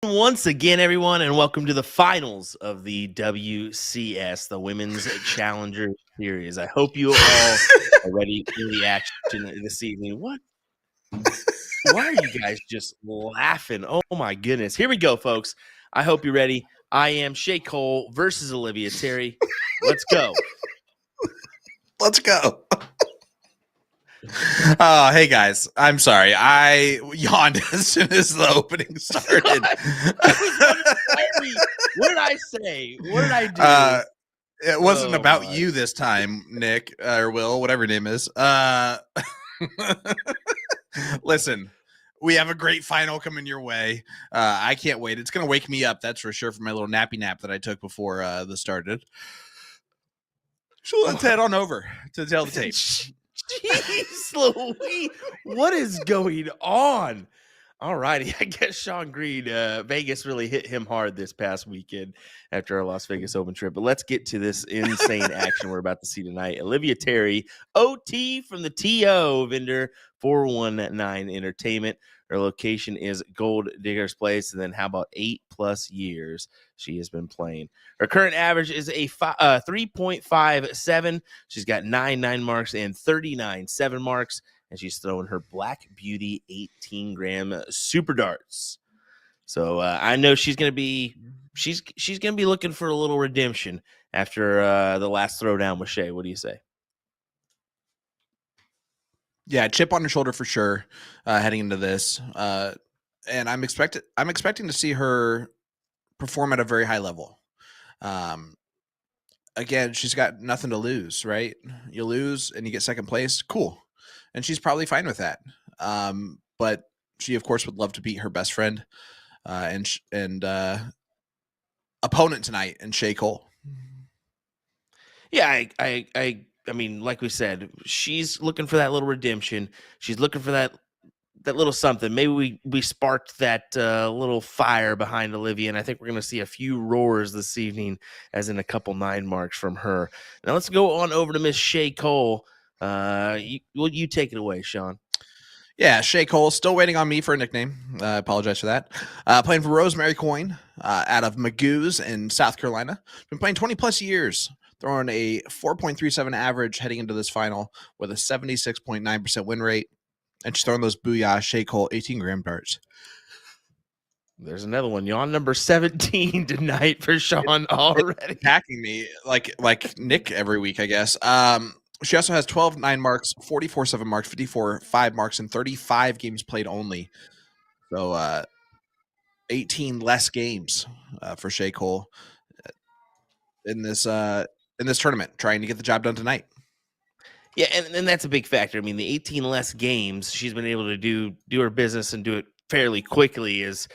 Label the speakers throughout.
Speaker 1: Once again, everyone, and welcome to the finals of the WCS, the Women's Challenger Series. I hope you all are ready for the action this evening. What? Why are you guys just laughing? Oh, my goodness. Here we go, folks. I hope you're ready. I am Shea Cole versus Olivia Terry. Let's go.
Speaker 2: Let's go. Hey guys, I'm sorry. I yawned as soon as the opening started.
Speaker 1: What did I say? What did I do?
Speaker 2: It wasn't about you this time, Nick or Will, whatever your name is. Listen, we have a great final coming your way. I can't wait. It's going to wake me up, that's for sure, from my little nappy nap that I took before this started. So let's head on over to tell the tape.
Speaker 1: Jeez Louise, what is going on? All righty, I guess Sean Green, Vegas really hit him hard this past weekend after our Las Vegas Open trip. But let's get to this insane action we're about to see tonight. Olivia Terry, OT from the TO vendor 419 Entertainment. Her location is Gold Diggers Place. And then how about 8+ years she has been playing? Her current average is a 3.57. She's got 9 marks and 39 7 marks. And she's throwing her Black Beauty 18-gram super darts. So I know she's gonna be looking for a little redemption after the last throwdown with Shea. What do you say?
Speaker 2: Yeah, chip on her shoulder for sure, heading into this. And I'm expecting to see her perform at a very high level. Again, she's got nothing to lose, right? You lose and you get second place, cool. And she's probably fine with that. But she, of course, would love to beat her best friend and opponent tonight in Shea Cole.
Speaker 1: Yeah, I mean, like we said, she's looking for that little redemption. She's looking for that little something. Maybe we sparked that little fire behind Olivia, and I think we're going to see a few roars this evening, as in a couple 9 marks from her. Now let's go on over to Miss Shea Cole. You take it away, Sean.
Speaker 2: Yeah, Shea Cole, still waiting on me for a nickname. I apologize for that. Playing for Rosemary Coyne out of Magoo's in South Carolina. Been playing 20+ years, throwing a 4.37 average heading into this final with a 76.9% win rate. And she's throwing those booyah Shea Cole 18-gram darts.
Speaker 1: There's another one. You're on number 17 tonight for Sean already.
Speaker 2: It's attacking me like Nick every week, I guess. She also has 12 9 marks, 44 7 marks, 54 5 marks, and 35 games played only. So 18 less games for Shea Cole in this tournament, trying to get the job done tonight.
Speaker 1: Yeah, and that's a big factor. I mean, the 18 less games she's been able to do her business and do it fairly quickly is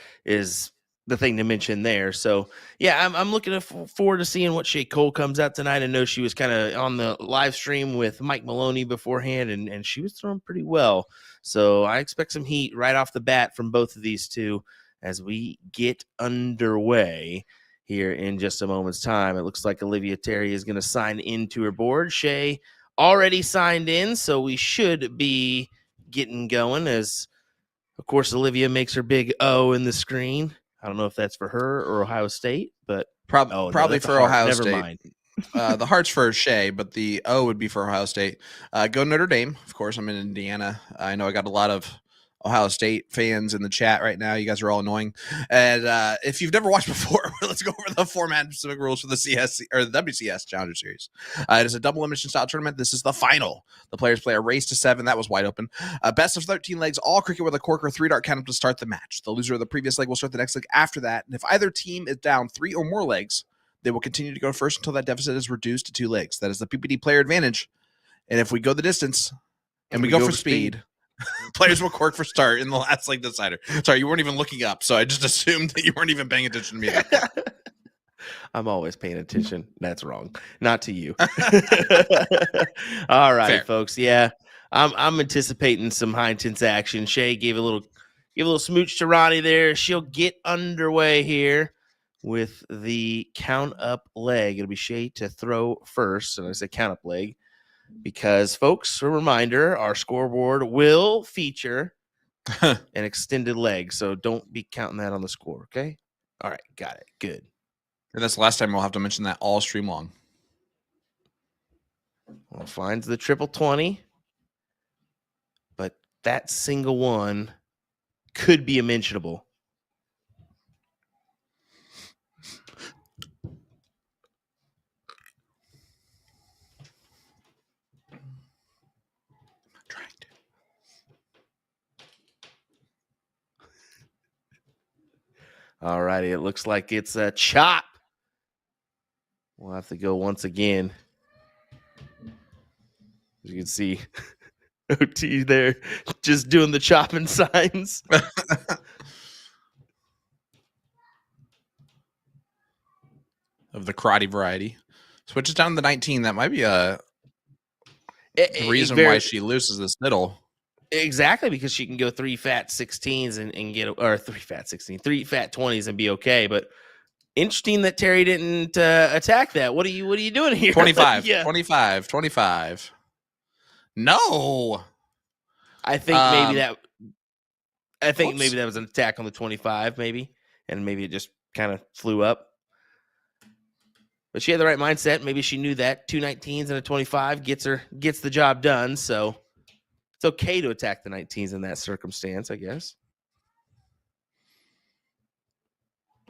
Speaker 1: the thing to mention there. So yeah, I'm looking forward to seeing what Shea Cole comes out tonight. I know she was kind of on the live stream with Mike Maloney beforehand, and she was throwing pretty well. So I expect some heat right off the bat from both of these two as we get underway here in just a moment's time. It looks like Olivia Terry is going to sign into her board. Shea already signed in, so we should be getting going as, of course, Olivia makes her big O in the screen. I don't know if that's for her or Ohio State, but
Speaker 2: probably for Ohio State.
Speaker 1: Never mind.
Speaker 2: The heart's for Shea, but the O would be for Ohio State. Go Notre Dame. Of course, I'm in Indiana. I know I got a lot of Ohio State fans in the chat right now. You guys are all annoying. And if you've never watched before, let's go over the format and specific rules for the CS or the WCS Challenger Series. It is a double elimination style tournament. This is the final. The players play a race to 7. That was wide open. Best of 13 legs, all cricket with a cork or 3-dart count up to start the match. The loser of the previous leg will start the next leg after that. And if either team is down 3 or more legs, they will continue to go first until that deficit is reduced to 2 legs. That is the PPD player advantage. And if we go the distance and we go for speed, players will cork for start in the last leg decider. Sorry, you weren't even looking up, so I just assumed that you weren't even paying attention to me.
Speaker 1: I'm always paying attention. That's wrong. Not to you. All right, fair, folks. Yeah, I'm anticipating some high intense action. Shea gave a little smooch to Ronnie there. She'll get underway here with the count up leg. It'll be Shea to throw first, and I say count up leg because, folks, a reminder: our scoreboard will feature an extended leg. So don't be counting that on the score, okay? All right, got it. Good.
Speaker 2: And that's the last time we'll have to mention that all stream long.
Speaker 1: Well, finds the triple 20. But that single one could be a mentionable. All righty, it looks like it's a chop. We'll have to go once again. As you can see, OT there just doing the chopping signs.
Speaker 2: Of the karate variety. Switches down to 19. That might be the reason why she loses this middle.
Speaker 1: Exactly, because she can go 3 fat 16s and get, or 3 fat 3 fat 20s and be okay. But interesting that Terry didn't attack that. What are you doing here?
Speaker 2: 25, yeah. 25. No.
Speaker 1: I think maybe that was an attack on the 25, maybe. And maybe it just kind of flew up. But she had the right mindset. Maybe she knew that 2 19s and a 25 gets the job done. So it's okay to attack the 19s in that circumstance, I guess.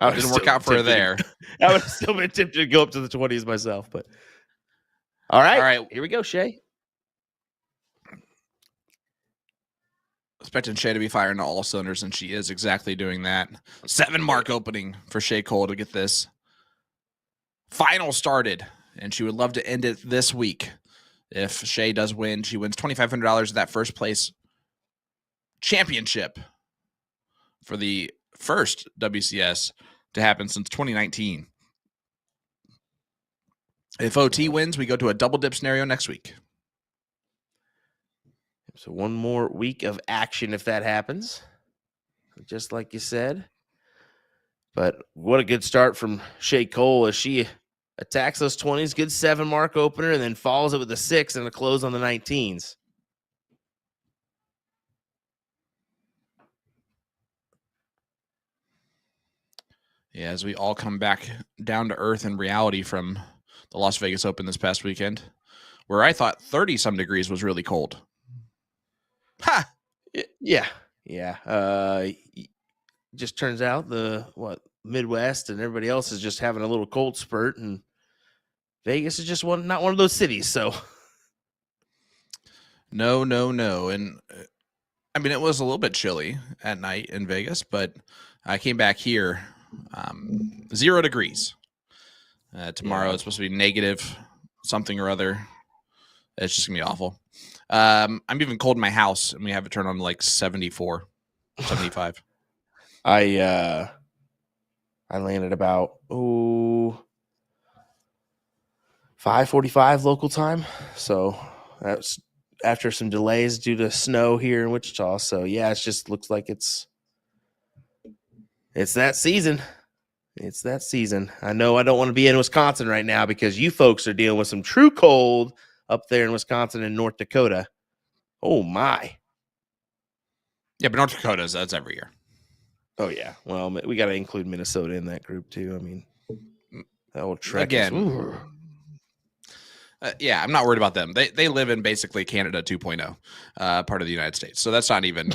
Speaker 2: It didn't work out for her there.
Speaker 1: I would have still been tempted to go up to the 20s myself. But all right, here we go, Shea.
Speaker 2: Expecting Shea to be firing on all cylinders, and she is exactly doing that. 7 mark opening for Shea Cole to get this final started, and she would love to end it this week. If Shea does win, she wins $2,500 at that first place championship for the first WCS to happen since 2019. If OT wins, we go to a double dip scenario next week.
Speaker 1: So one more week of action if that happens, just like you said. But what a good start from Shea Cole as she attacks those 20s, good 7 mark opener, and then follows it with a 6 and a close on the 19s.
Speaker 2: Yeah, as we all come back down to earth and reality from the Las Vegas Open this past weekend, where I thought 30-some degrees was really cold. Ha!
Speaker 1: Yeah. Just turns out Midwest and everybody else is just having a little cold spurt, and Vegas is just not one of those cities. So
Speaker 2: no. And I mean, it was a little bit chilly at night in Vegas, but I came back here 0 degrees. Tomorrow it's supposed to be negative something or other. It's just gonna be awful. I'm even cold in my house, and we have it turned on to like 74, 75.
Speaker 1: I landed about 5:45 local time, so that's after some delays due to snow here in Wichita. So yeah, it just looks like it's that season. It's that season. I know I don't want to be in Wisconsin right now because you folks are dealing with some true cold up there in Wisconsin and North Dakota. Oh my.
Speaker 2: Yeah, but North Dakota, that's every year.
Speaker 1: Oh yeah. Well, we got to include Minnesota in that group too. I mean, that will trek
Speaker 2: again. Yeah, I'm not worried about them. They live in basically Canada 2.0, part of the United States. So that's not even.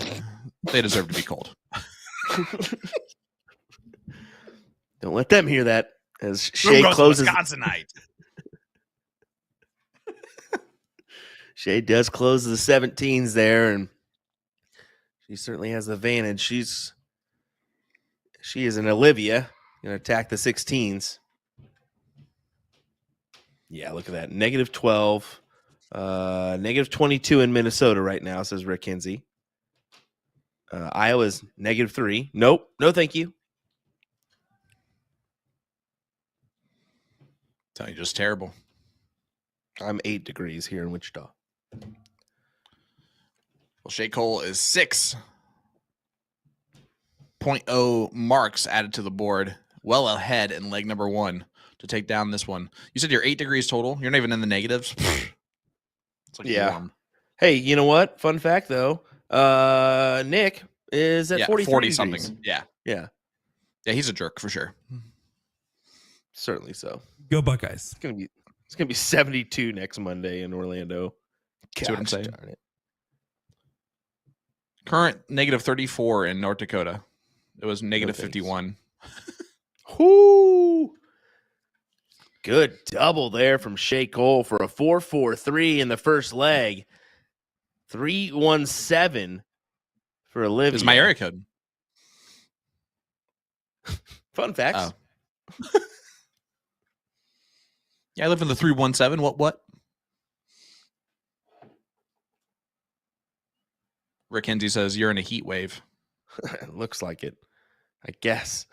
Speaker 2: They deserve to be cold.
Speaker 1: Don't let them hear that. As Shea closes,
Speaker 2: Wisconsinite.
Speaker 1: Shea does close the 17s there, and she certainly has the advantage. She is an Olivia, going to attack the 16s. Yeah, look at that. -12. -22 in Minnesota right now, says Rick Kinsey. Iowa's -3. Nope. No, thank you.
Speaker 2: Tell you, just terrible.
Speaker 1: I'm 8 degrees here in Wichita.
Speaker 2: Well, Shea Cole is 6.0 marks added to the board, well ahead in leg number 1 to take down this one. You said you're 8 degrees total. You're not even in the negatives. It's like warm.
Speaker 1: Hey, you know what? Fun fact though, Nick is at 43
Speaker 2: 40
Speaker 1: degrees.
Speaker 2: something. Yeah.
Speaker 1: Yeah,
Speaker 2: He's a jerk for sure.
Speaker 1: certainly so.
Speaker 3: Go Buckeyes.
Speaker 1: It's gonna be 72 next Monday in Orlando.
Speaker 2: See what I'm saying?
Speaker 1: Darn it.
Speaker 2: Current negative 34 in North Dakota. It was negative
Speaker 1: thanks.
Speaker 2: 51.
Speaker 1: Whoo! Good double there from Shea Cole for a 4.43 in the first leg. 3.17 for Olivia.
Speaker 2: This is my area code.
Speaker 1: Fun facts.
Speaker 2: Oh. Yeah, I live in the 317. What? Rick Hensley says you're in a heat wave.
Speaker 1: Looks like it, I guess.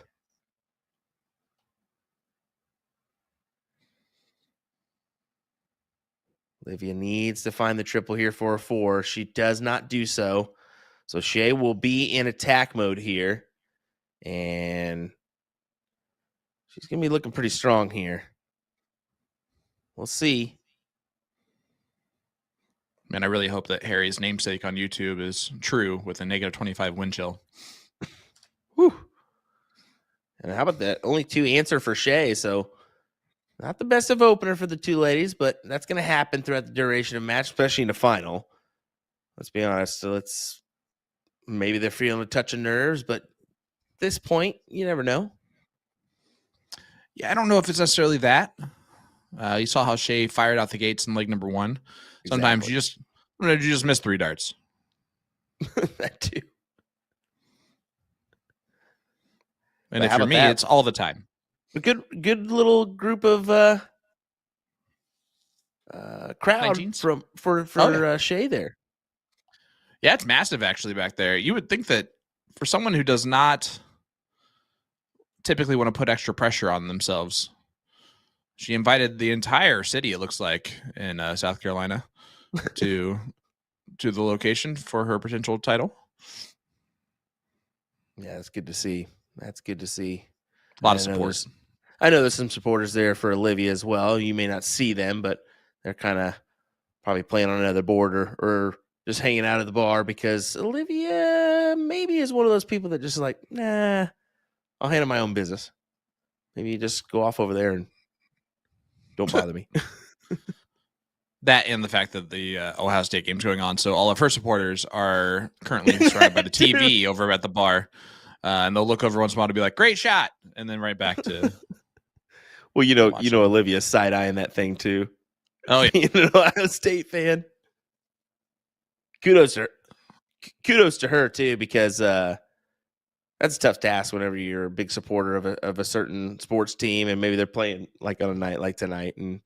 Speaker 1: Olivia needs to find the triple here for a 4. She does not do so. So Shea will be in attack mode here. And she's going to be looking pretty strong here. We'll see.
Speaker 2: Man, I really hope that Harry's namesake on YouTube is true with a negative 25 wind chill.
Speaker 1: Whew. And how about that? Only 2 answer for Shea, so not the best of opener for the 2 ladies, but that's going to happen throughout the duration of the match, especially in the final. Let's be honest. So maybe they're feeling a touch of nerves, but at this point, you never know.
Speaker 2: Yeah, I don't know if it's necessarily that. You saw how Shea fired out the gates in leg number 1. Sometimes you just miss 3 darts.
Speaker 1: That too.
Speaker 2: And
Speaker 1: But
Speaker 2: if
Speaker 1: how
Speaker 2: you're
Speaker 1: about
Speaker 2: me,
Speaker 1: that?
Speaker 2: it's all the time.
Speaker 1: A good little group of crowd
Speaker 2: 19s?
Speaker 1: for Shea there.
Speaker 2: Yeah, it's massive actually back there. You would think that for someone who does not typically want to put extra pressure on themselves, she invited the entire city, it looks like, in South Carolina to the location for her potential title.
Speaker 1: Yeah, that's good to see. That's good to see.
Speaker 2: A lot of support.
Speaker 1: I know there's some supporters there for Olivia as well. You may not see them, but they're kind of probably playing on another board or just hanging out at the bar because Olivia maybe is one of those people that just like, nah, I'll handle my own business. Maybe you just go off over there and don't bother me.
Speaker 2: That and the fact that the Ohio State game's going on. So all of her supporters are currently surrounded by the TV over at the bar. And they'll look over once in a while to be like, great shot. And then right back to.
Speaker 1: Well, you know, Olivia's side-eyeing that thing too.
Speaker 2: Oh, yeah.
Speaker 1: Being an Ohio State fan. Kudos to her too, because that's a tough task whenever you're a big supporter of a certain sports team and maybe they're playing like on a night like tonight and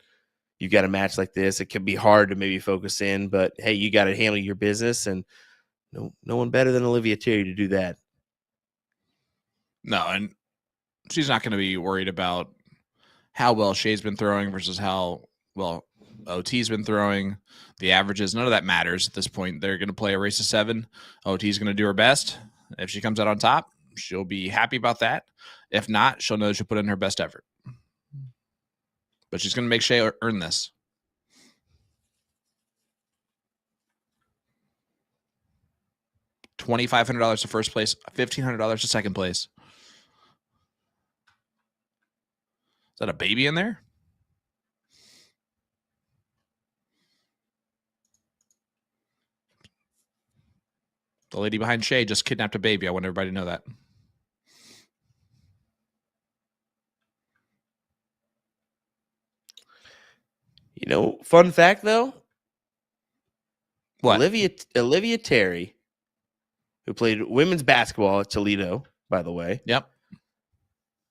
Speaker 1: you've got a match like this. It can be hard to maybe focus in, but hey, you got to handle your business, and no one better than Olivia Terry to do that.
Speaker 2: No, and she's not going to be worried about how well Shea's been throwing versus how well OT's been throwing. The averages, none of that matters at this point. They're going to play a race of 7. OT's going to do her best. If she comes out on top, she'll be happy about that. If not, she'll know she'll put in her best effort. But she's going to make Shea earn this. $2,500 to first place, $1,500 to second place. Is that a baby in there? The lady behind Shea just kidnapped a baby. I want everybody to know that.
Speaker 1: You know, fun fact though.
Speaker 2: What?
Speaker 1: Olivia Terry, who played women's basketball at Toledo, by the way.
Speaker 2: Yep.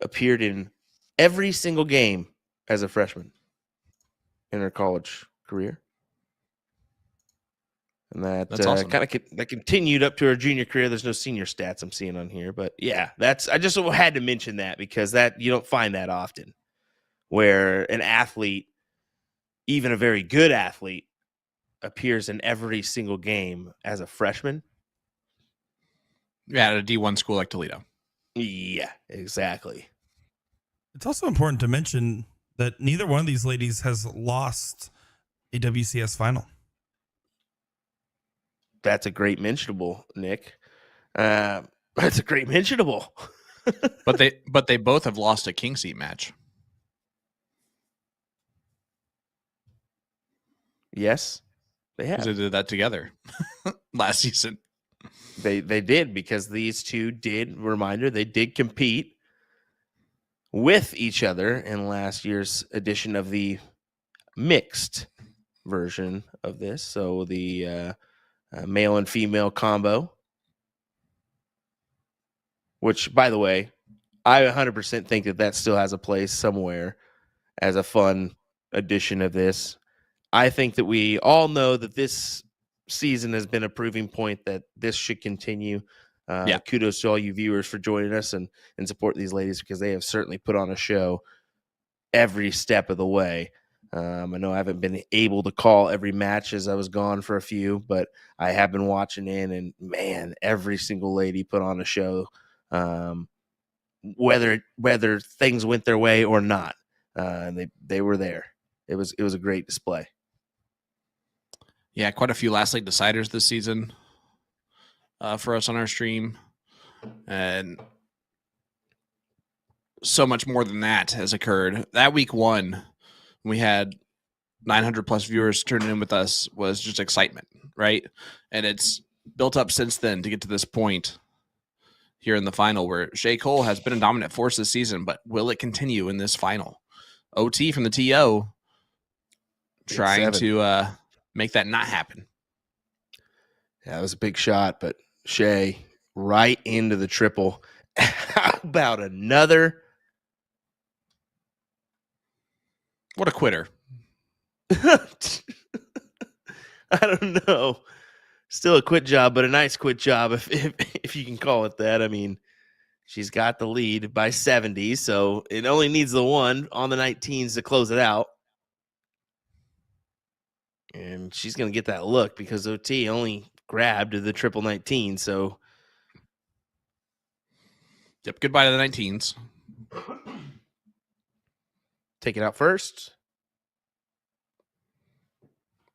Speaker 1: Appeared in every single game as a freshman in her college career. And that's
Speaker 2: awesome.
Speaker 1: That continued up to her junior career. There's no senior stats I'm seeing on here, but yeah, I just had to mention that because that you don't find that often, where an athlete, even a very good athlete, appears in every single game as a freshman.
Speaker 2: Yeah, at a D1 school like Toledo.
Speaker 1: Yeah, exactly.
Speaker 3: It's also important to mention that neither one of these ladies has lost a WCS final.
Speaker 1: That's a great mentionable, Nick. That's a great mentionable.
Speaker 2: But they both have lost a king seat match.
Speaker 1: Yes, they
Speaker 2: Because
Speaker 1: have.
Speaker 2: they did that together last season.
Speaker 1: They did, because these two did, reminder, they did compete with each other in last year's edition of the mixed version of this. So the male and female combo, which, by the way, I 100% think that still has a place somewhere as a fun edition of this. I think that we all know that this season has been a proving point that this should continue.
Speaker 2: Yeah.
Speaker 1: Kudos to all you viewers for joining us and support these ladies, because they have certainly put on a show every step of the way. I know I haven't been able to call every match as I was gone for a few, but I have been watching in, and man, every single lady put on a show, whether things went their way or not. They were there. It was a great display.
Speaker 2: Yeah, quite a few last league deciders this season for us on our stream. And so much more than that has occurred. That week one, we had 900 plus viewers turning in with us, was just excitement, right? And it's built up since then to get to this point here in the final, where Shea Cole has been a dominant force this season, but will it continue in this final? OT from the TO trying to make that not happen.
Speaker 1: Yeah, it was a big shot, but Shea right into the triple. How about another?
Speaker 2: What a quitter.
Speaker 1: I don't know. Still a quit job, but a nice quit job, if you can call it that. I mean, she's got the lead by 70, so it only needs the one on the 19s to close it out. And she's going to get that look, because OT only grabbed the triple 19, so.
Speaker 2: Yep, goodbye to the 19s.
Speaker 1: Take it out first.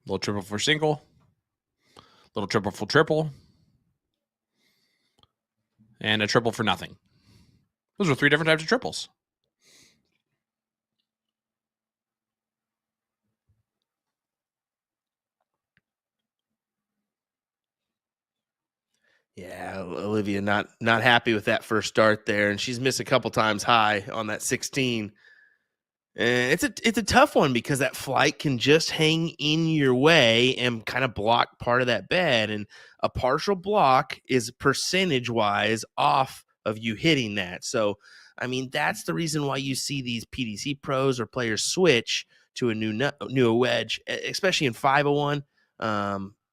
Speaker 2: Little triple for single. Little triple for triple. And a triple for nothing. Those are 3 different types of triples.
Speaker 1: Yeah, Olivia not happy with that first start there, and she's missed a couple times high on that 16. And it's a tough one, because that flight can just hang in your way and kind of block part of that bed, and a partial block is percentage-wise off of you hitting that. So, I mean, that's the reason why you see these PDC pros or players switch to a new wedge, especially in 501.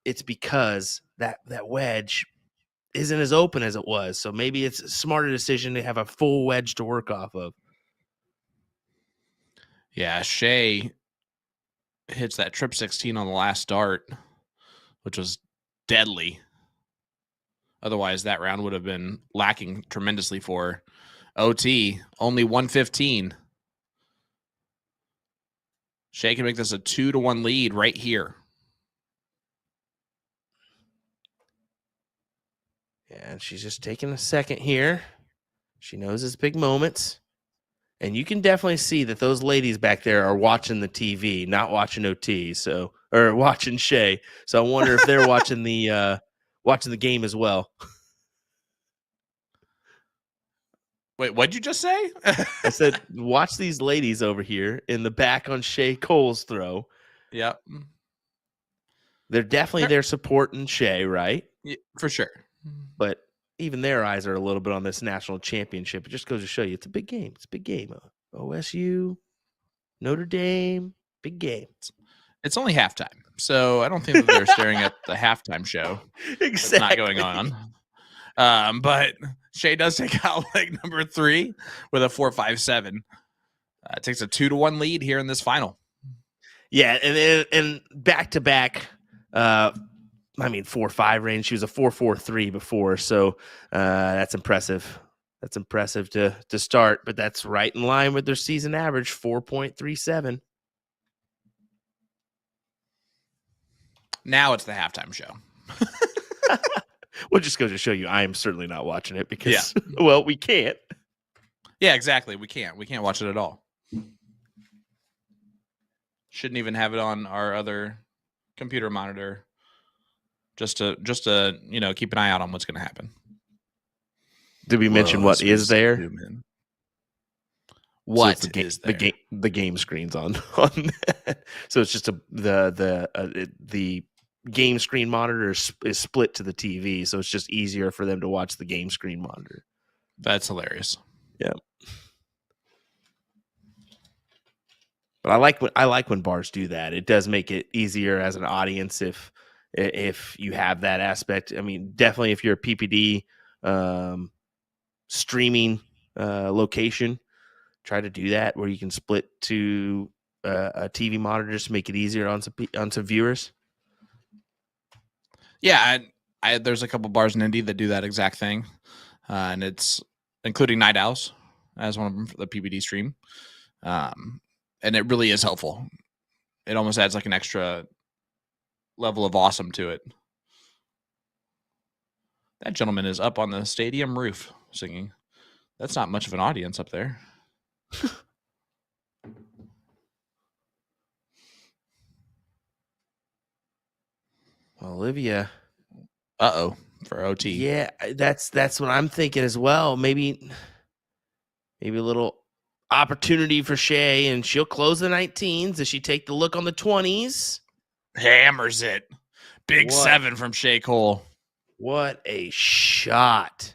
Speaker 1: It's because that wedge isn't as open as it was. So maybe it's a smarter decision to have a full wedge to work off of.
Speaker 2: Yeah, Shea hits that trip 16 on the last start, which was deadly. Otherwise, that round would have been lacking tremendously for OT. Only 115. Shea can make this a 2-1 lead right here.
Speaker 1: Yeah, and she's just taking a second here. She knows it's big moments. And you can definitely see that those ladies back there are watching the TV, not watching OT, or watching Shea. So I wonder if they're watching the game as well.
Speaker 2: Wait, what'd you just say?
Speaker 1: I said, watch these ladies over here in the back on Shea Cole's throw.
Speaker 2: Yep.
Speaker 1: They're definitely there supporting Shea, right?
Speaker 2: Yeah, for sure.
Speaker 1: But even their eyes are a little bit on this national championship. It just goes to show you it's a big game. It's a big game. OSU, Notre Dame, big game.
Speaker 2: It's only halftime, so I don't think that they're staring at the halftime show.
Speaker 1: Exactly.
Speaker 2: It's not going on. But Shea does take out leg number 3 with a 4.57. Takes a 2-1 lead here in this final.
Speaker 1: Yeah, and back to back. 4.5 range. She was a 4.43 before, so that's impressive. That's impressive to start, but that's right in line with their season average, 4.37.
Speaker 2: Now it's the halftime show.
Speaker 1: Well, just goes to show you, I am certainly not watching it because, well, we can't.
Speaker 2: Yeah, exactly. We can't watch it at all. Shouldn't even have it on our other computer monitor. Just to keep an eye out on what's going to happen.
Speaker 1: Did we mention what is there?
Speaker 2: What
Speaker 1: so
Speaker 2: is there?
Speaker 1: The game screen's on that. So it's just the game screen monitor is split to the TV, so it's just easier for them to watch the game screen monitor.
Speaker 2: That's hilarious.
Speaker 1: Yeah. But I like when bars do that. It does make it easier as an audience if you have that aspect. I mean, definitely if you're a PPD streaming location, try to do that where you can split to a TV monitor just to make it easier on some viewers.
Speaker 2: Yeah, there's a couple bars in Indy that do that exact thing, and it's including Night Owls as one of them for the PPD stream, and it really is helpful. It almost adds like an extra level of awesome to it. That gentleman is up on the stadium roof singing. That's not much of an audience up there.
Speaker 1: Olivia.
Speaker 2: For OT.
Speaker 1: Yeah, that's what I'm thinking as well. Maybe a little opportunity for Shea, and she'll close the 19s. Does she take the look on the 20s?
Speaker 2: Hammers it. Big 7 from Shea Cole.
Speaker 1: What a shot.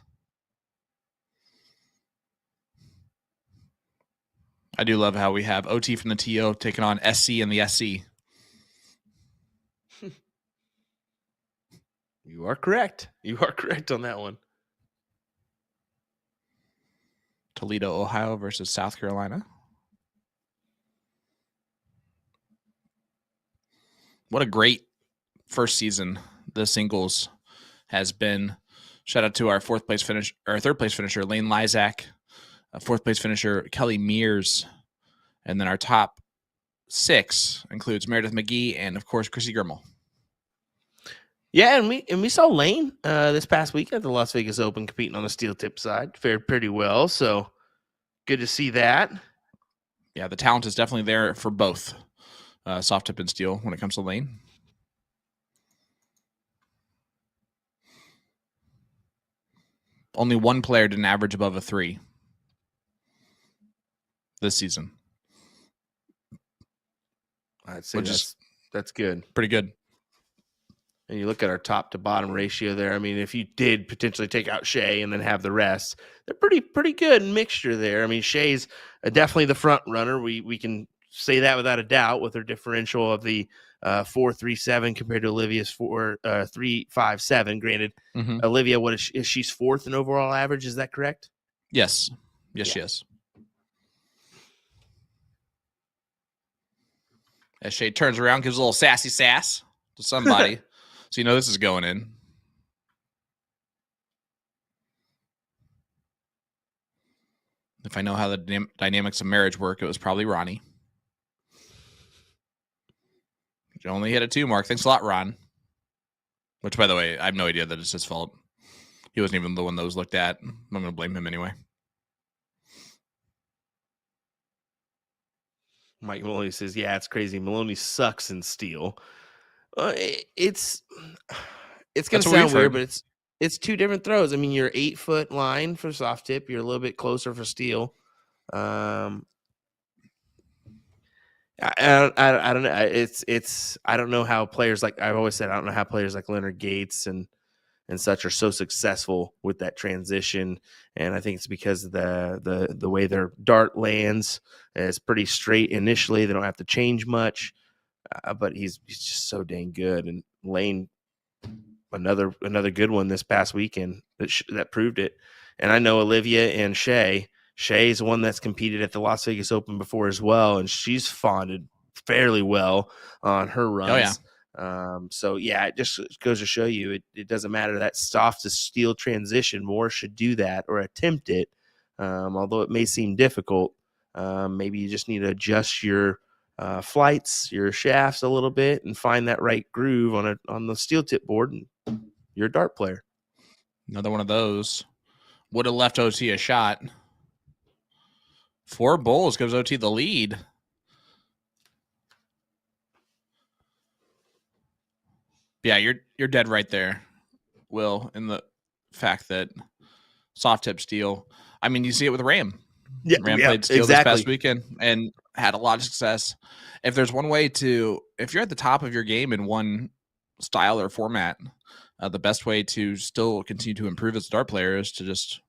Speaker 2: I do love how we have OT from the TO taking on SC and the SC.
Speaker 1: You are correct. You are correct on that one.
Speaker 2: Toledo, Ohio versus South Carolina. What a great first season the singles has been. Shout out to our third place finisher, Lane Lysak, fourth place finisher, Kelly Mears, and then our top 6 includes Meredith McGee and, of course, Chrissy Grimmel.
Speaker 1: Yeah, and we saw Lane this past week at the Las Vegas Open competing on the steel tip side. Fared pretty well, so good to see that.
Speaker 2: Yeah, the talent is definitely there for both soft tip and steel when it comes to Lane. Only one player didn't average above a 3 this season.
Speaker 1: I'd say that's good.
Speaker 2: Pretty good.
Speaker 1: And you look at our top to bottom ratio there. I mean, if you did potentially take out Shea and then have the rest, they're pretty good mixture there. I mean, Shea's definitely the front runner. We can say that without a doubt with her differential of the 4.37 compared to Olivia's 3.57. Granted, Olivia, what is she's 4th in overall average? Is that correct?
Speaker 2: Yes. Yes, she is. As Shea turns around, gives a little sassy sass to somebody. So you know this is going in. If I know how the dynamics of marriage work, it was probably Ronnie. You only hit a 2 mark. Thanks a lot, Ron. Which, by the way, I have no idea that it's his fault. He wasn't even the one that was looked at. I'm going to blame him anyway.
Speaker 1: Mike Maloney says, yeah, it's crazy. Maloney sucks in steel. It's going to sound weird, but it's 2 different throws. I mean, you're 8-foot line for soft tip. You're a little bit closer for steel. I don't know. I don't know how players like I've always said. I don't know how players like Leonard Gates and such are so successful with that transition. And I think it's because of the way their dart lands is pretty straight initially. They don't have to change much. But he's just so dang good. And Lane, another good one this past weekend that proved it. And I know Olivia and Shea. Shea's one that's competed at the Las Vegas Open before as well, and she's fonded fairly well on her runs.
Speaker 2: Oh, yeah.
Speaker 1: So, yeah, it just goes to show you it doesn't matter that soft to steel transition. More should do that or attempt it, although it may seem difficult. Maybe you just need to adjust your flights, your shafts a little bit, and find that right groove on the steel tip board, and you're a dart player.
Speaker 2: Another one of those. Would have left OT a shot. 4 bowls gives OT the lead. Yeah, you're dead right there, Will, in the fact that soft tip steel. I mean, you see it with Ram.
Speaker 1: Yeah,
Speaker 2: Ram played steel
Speaker 1: exactly.
Speaker 2: this past weekend and had a lot of success. If there's one way if you're at the top of your game in one style or format, the best way to still continue to improve as a dart player is to just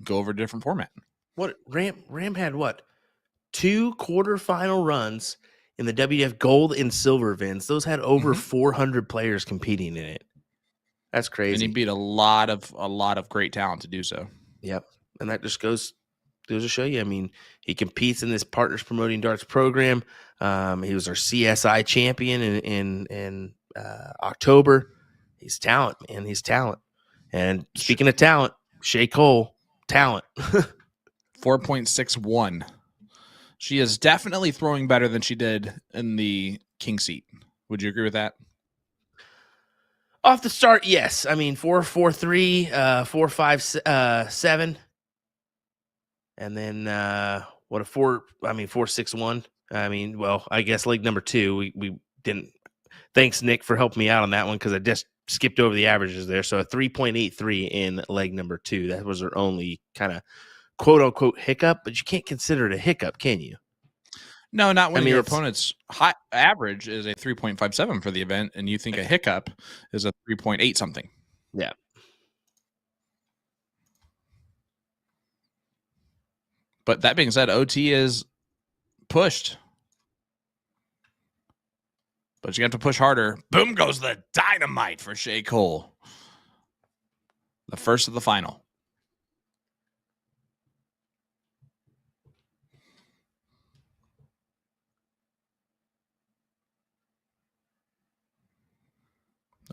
Speaker 2: go over a different format.
Speaker 1: What Ram had 2 quarterfinal runs in the WDF gold and silver events. Those had over 400 players competing in it. That's crazy.
Speaker 2: And he beat a lot of great talent to do so.
Speaker 1: Yep. And that just goes to show you. I mean, he competes in this Partners Promoting Darts program. He was our CSI champion in October. He's talent, man. He's talent. And speaking of talent, Shea Cole, talent.
Speaker 2: 4.61. She is definitely throwing better than she did in the king seat. Would you agree with that?
Speaker 1: Off the start, yes. I mean, 4.43, 4.57. And then 4.61. I mean, well, I guess leg number 2, we didn't. Thanks, Nick, for helping me out on that one because I just skipped over the averages there. So a 3.83 in leg number 2. That was her only kind of quote unquote hiccup, but you can't consider it a hiccup, can you?
Speaker 2: No, not when your opponent's high average is a 3.57 for the event, and you think a hiccup is a 3.8 something.
Speaker 1: Yeah.
Speaker 2: But that being said, OT is pushed. But you have to push harder. Boom goes the dynamite for Shea Cole. The first of the final.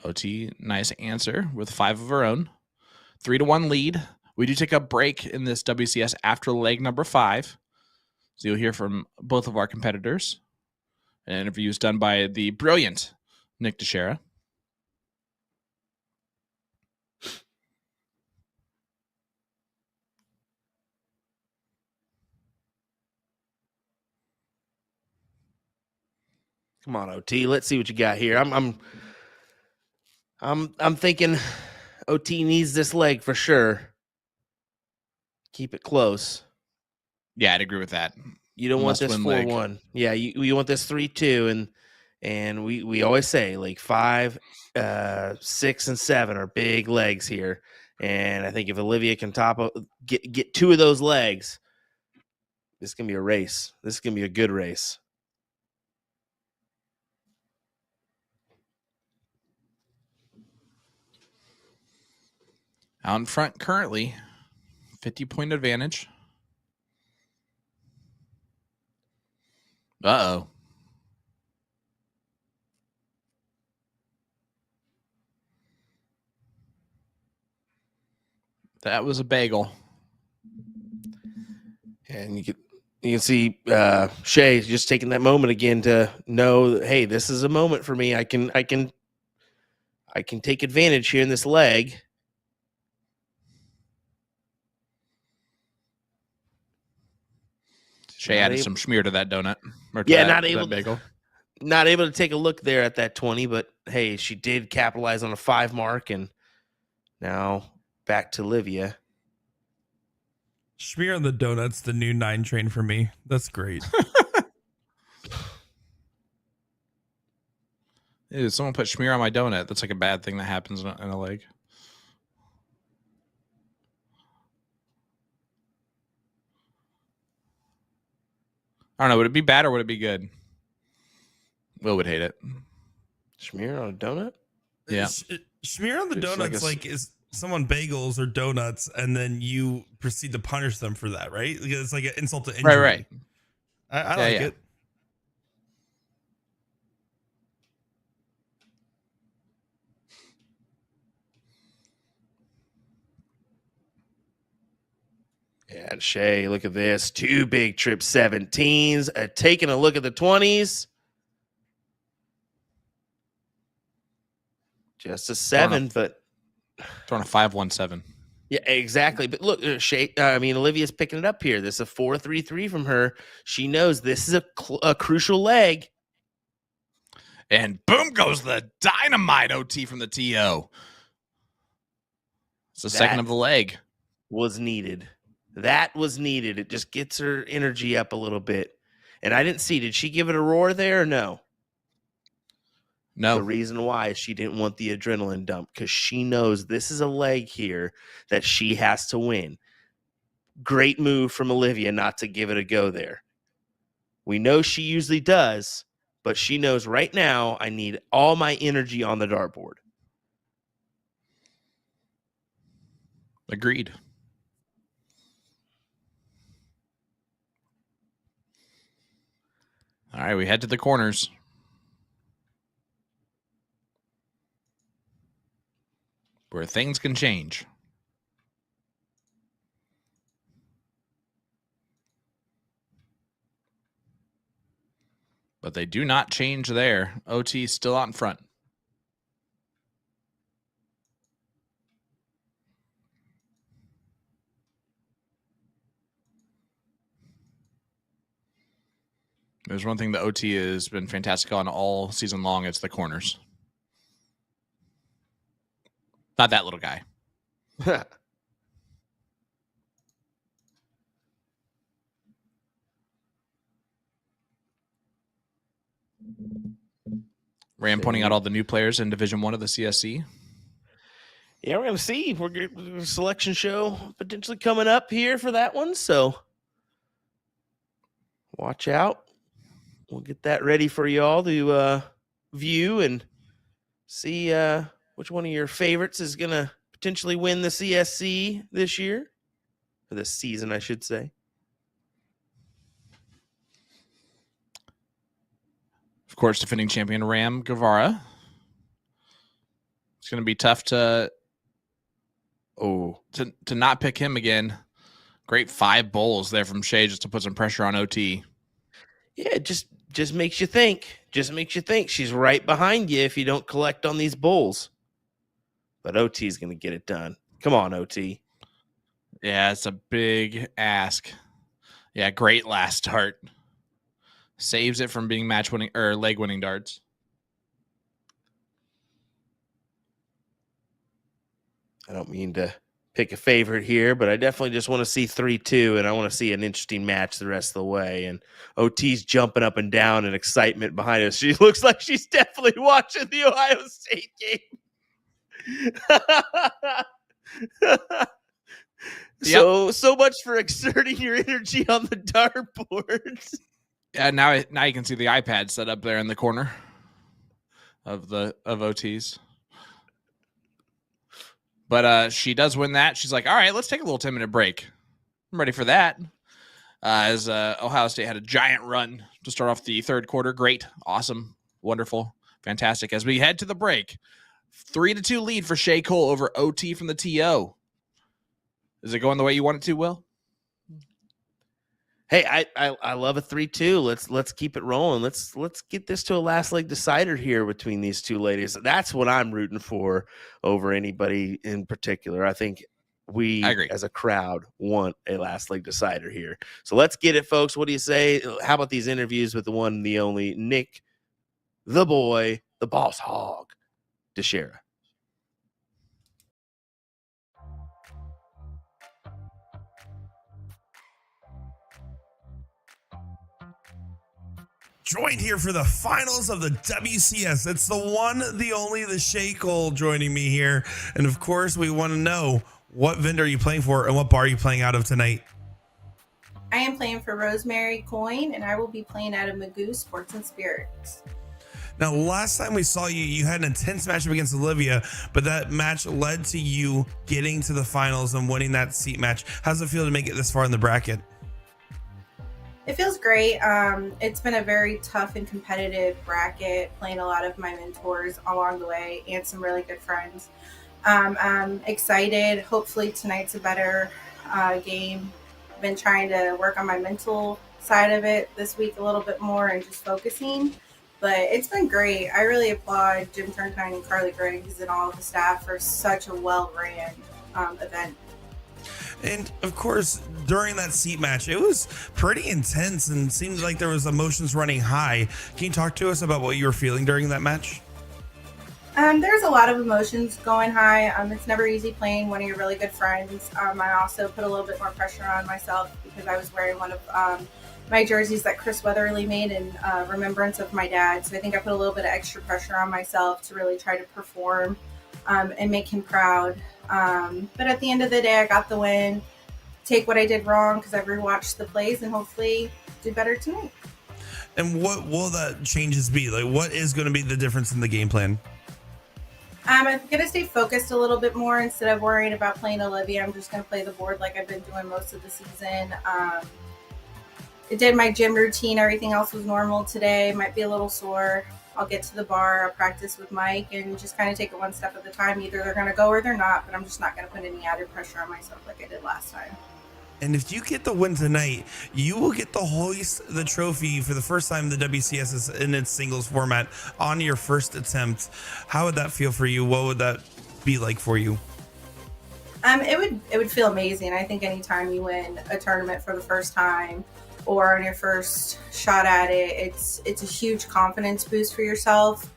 Speaker 2: OT, nice answer with 5 of her own. 3-1 lead. We do take a break in this WCS after leg number 5. So you'll hear from both of our competitors. An interview is done by the brilliant Nick Teixeira.
Speaker 1: Come on, OT. Let's see what you got here. I'm thinking OT needs this leg for sure. Keep it close.
Speaker 2: Yeah, I'd agree with that.
Speaker 1: You don't want this 4-1. Yeah, you want this 3-2, and we always say like 5, 6, and 7 are big legs here. And I think if Olivia can get 2 of those legs, this is gonna be a race. This is gonna be a good race.
Speaker 2: Out in front currently, 50-point advantage. Uh-oh. That was a bagel.
Speaker 1: And you can see Shea just taking that moment again to know, hey, this is a moment for me. I can take advantage here in this leg.
Speaker 2: Shea added some schmear to that donut.
Speaker 1: Not able to take a look there at that 20, but hey, she did capitalize on a 5 mark, and now back to Olivia.
Speaker 3: Schmear on the donut's the new 9 train for me. That's great.
Speaker 2: Ew, someone put schmear on my donut. That's like a bad thing that happens in a leg. I don't know. Would it be bad or would it be good? Will would hate it.
Speaker 1: Schmear on a donut?
Speaker 2: Yeah.
Speaker 3: Schmear on the donuts is someone bagels or donuts, and then you proceed to punish them for that, right? Because it's like an insult to injury.
Speaker 2: Right.
Speaker 3: I like it.
Speaker 1: Yeah, Shea, look at this. 2 big trip 17s. Taking a look at the 20s. Just a 7, but
Speaker 2: throwing a 5-1-7.
Speaker 1: Yeah, exactly. But look, Olivia's picking it up here. This is a 4-3-3 from her. She knows this is a crucial leg.
Speaker 2: And boom goes the dynamite OT from the TO. It's the second of the leg.
Speaker 1: Was needed. That was needed. It just gets her energy up a little bit. And I didn't see, did she give it a roar there or no?
Speaker 2: No.
Speaker 1: The reason why is she didn't want the adrenaline dump because she knows this is a leg here that she has to win. Great move from Olivia not to give it a go there. We know she usually does, but she knows right now I need all my energy on the dartboard.
Speaker 2: Agreed. All right, we head to the corners. Where things can change. But they do not change there. OT still out in front. There's one thing the OT has been fantastic on all season long. It's the corners. Not that little guy. Ram pointing out all the new players in Division 1 of the CSC.
Speaker 1: Yeah, we're going to see. We're getting a selection show potentially coming up here for that one. So watch out. We'll get that ready for you all to view and see which one of your favorites is going to potentially win the CSC this year. Or this season, I should say.
Speaker 2: Of course, defending champion Ram Guevara. It's going to be tough to not pick him again. Great 5 bowls there from Shea just to put some pressure on OT.
Speaker 1: Yeah, just makes you think. Just makes you think she's right behind you if you don't collect on these bowls. But OT is going to get it done. Come on, OT.
Speaker 2: Yeah, it's a big ask. Yeah, great last start. Saves it from being match winning or leg winning darts.
Speaker 1: I don't mean to pick a favorite here, but I definitely just want to see 3-2, and I want to see an interesting match the rest of the way. And OT's jumping up and down in excitement behind us. She looks like she's definitely watching the Ohio State game. So much for exerting your energy on the dartboard.
Speaker 2: Yeah, now you can see the iPad set up there in the corner of OT's. But she does win that. She's like, all right, let's take a little 10-minute break. I'm ready for that. As Ohio State had a giant run to start off the third quarter. Great, awesome, wonderful, fantastic. As we head to the break, 3-2 lead for Shea Cole over OT from the TO. Is it going the way you want it to, Will?
Speaker 1: Hey, I love a 3-2. Let's keep it rolling. Let's get this to a last leg decider here between these two ladies. That's what I'm rooting for over anybody in particular. I think we as a crowd want a last leg decider here. So let's get it, folks. What do you say? How about these interviews with the one and the only Nick, the boy, the boss hog, Teixeira?
Speaker 3: Joined here for the finals of the WCS. It's the one, the only, the Shea Cole joining me here. And of course, we want to know, what vendor are you playing for and what bar are you playing out of tonight?
Speaker 4: I am playing for Rosemary Coin, and I will be playing out of Magoo Sports and Spirits.
Speaker 3: Now, last time we saw you, you had an intense matchup against Olivia, but that match led to you getting to the finals and winning that seat match. How's it feel to make it this far in the bracket?
Speaker 4: It feels great. It's been a very tough and competitive bracket, playing a lot of my mentors along the way and some really good friends. I'm excited. Hopefully tonight's a better game. I've been trying to work on my mental side of it this week a little bit more and just focusing. But it's been great. I really applaud Jim Turntine and Carly Griggs and all of the staff for such a well-ran event.
Speaker 3: And of course, during that seat match, it was pretty intense and seemed like there was emotions running high. Can you talk to us about what you were feeling during that match?
Speaker 4: There's a lot of emotions going high. It's never easy playing one of your really good friends. I also put a little bit more pressure on myself because I was wearing one of my jerseys that Chris Weatherly made in remembrance of my dad. So I think I put a little bit of extra pressure on myself to really try to perform and make him proud. But at the end of the day, I got the win. Take what I did wrong because I've rewatched the plays and hopefully do better tonight.
Speaker 3: And what will that changes be? Like, what is going to be the difference in the game plan?
Speaker 4: I'm going to stay focused a little bit more instead of worrying about playing Olivia. I'm just going to play the board like I've been doing most of the season. I did my gym routine. Everything else was normal today. Might be a little sore. I'll get to the bar. I'll practice with Mike and just kind of take it one step at a time. Either they're going to go or they're not, but I'm just not going to put any added pressure on myself like I did last time.
Speaker 3: And if you get the win tonight, you will get to hoist the trophy for the first time the WCS is in its singles format on your first attempt. How would that feel for you? What would that be like for you?
Speaker 4: It would feel amazing. I think anytime you win a tournament for the first time or on your first shot at it, it's a huge confidence boost for yourself.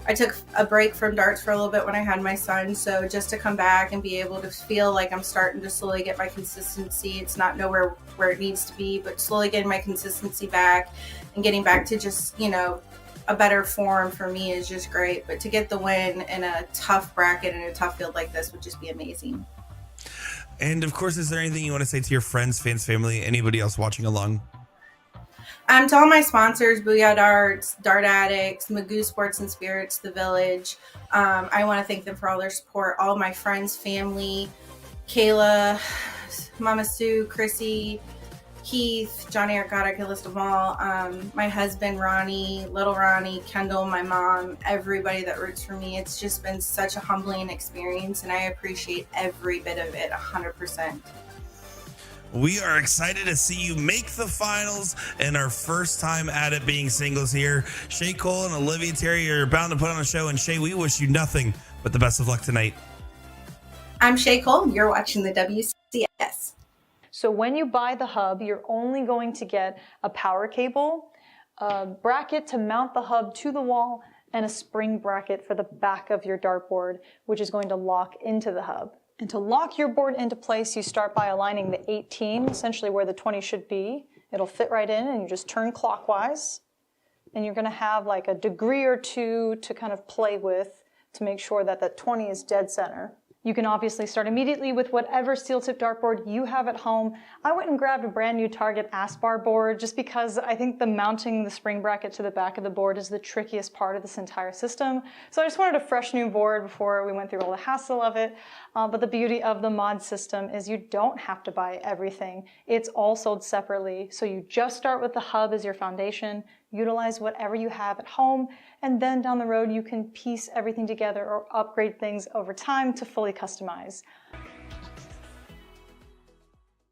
Speaker 4: I took a break from darts for a little bit when I had my son, so just to come back and be able to feel like I'm starting to slowly get my consistency. It's not nowhere where it needs to be, but slowly getting my consistency back and getting back to just, a better form for me is just great. But to get the win in a tough bracket and a tough field like this would just be amazing.
Speaker 3: And of course, is there anything you want to say to your friends, fans, family, anybody else watching along?
Speaker 4: To all my sponsors, Booyah Darts, Dart Addicts, Magoo Sports and Spirits, The Village, I want to thank them for all their support. All my friends, family, Kayla, Mama Sue, Chrissy, Keith, Johnny, God, I could list them all. My husband, Ronnie, little Ronnie, Kendall, my mom, everybody that roots for me. It's just been such a humbling experience, and I appreciate every bit of it 100%.
Speaker 3: We are excited to see you make the finals and our first time at it being singles here. Shea Cole and Olivia Terry are bound to put on a show. And Shea, we wish you nothing but the best of luck tonight.
Speaker 4: I'm Shea Cole. You're watching the WCS.
Speaker 5: So when you buy the hub, you're only going to get a power cable, a bracket to mount the hub to the wall, and a spring bracket for the back of your dartboard, which is going to lock into the hub. And to lock your board into place, you start by aligning the 18, essentially where the 20 should be. It'll fit right in, and you just turn clockwise. And you're going to have like a degree or two to kind of play with to make sure that that 20 is dead center. You can obviously start immediately with whatever steel tip dartboard you have at home. I went and grabbed a brand new Target Aspar board just because I think the mounting the spring bracket to the back of the board is the trickiest part of this entire system. So I just wanted a fresh new board before we went through all the hassle of it. But the beauty of the mod system is you don't have to buy everything. It's all sold separately. So you just start with the hub as your foundation, utilize whatever you have at home, and then down the road you can piece everything together or upgrade things over time to fully customize.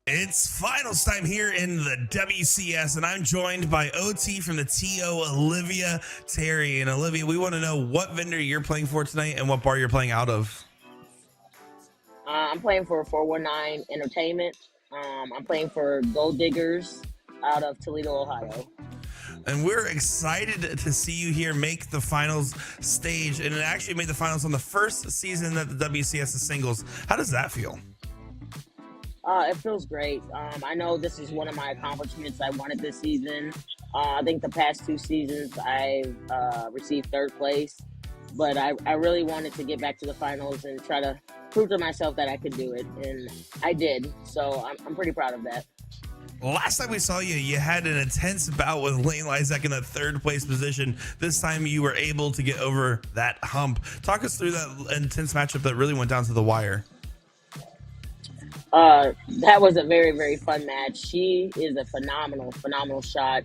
Speaker 3: It's finals time here in the WCS, and I'm joined by OT from the TO, Olivia Terry. And Olivia, we want to know what vendor you're playing for tonight and what bar you're playing out of.
Speaker 6: I'm playing for 419 Entertainment. I'm playing for Gold Diggers out of Toledo, Ohio.
Speaker 3: And we're excited to see you here make the finals stage. And it actually made the finals on the first season that the WCS is singles. How does that feel?
Speaker 6: It feels great. I know this is one of my accomplishments I wanted this season. I think the past two seasons I've received third place. But I really wanted to get back to the finals and try to prove to myself that I could do it. And I did. So I'm pretty proud of that.
Speaker 3: Last time we saw you, you had an intense bout with Lane Lysak in that third place position. This time you were able to get over that hump. Talk us through that intense matchup that really went down to the wire.
Speaker 6: That was a very, very fun match. She is a phenomenal shot.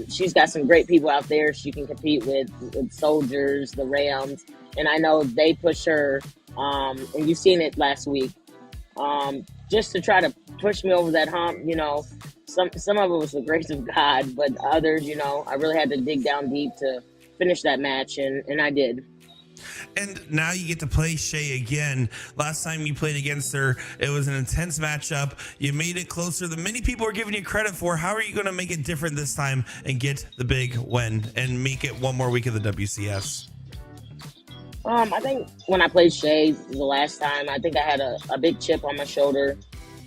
Speaker 6: She's got some great people out there she can compete with Soldiers, the Rams, and I know they push her, and you've seen it last week, just to try to push me over that hump. Some of it was the grace of God, but others, I really had to dig down deep to finish that match, and I did.
Speaker 3: And now you get to play Shea again. Last time you played against her, it was an intense matchup. You made it closer than many people are giving you credit for. How are you going to make it different this time and get the big win and make it one more week of the WCS?
Speaker 6: I think when I played Shea the last time, I think I had a big chip on my shoulder.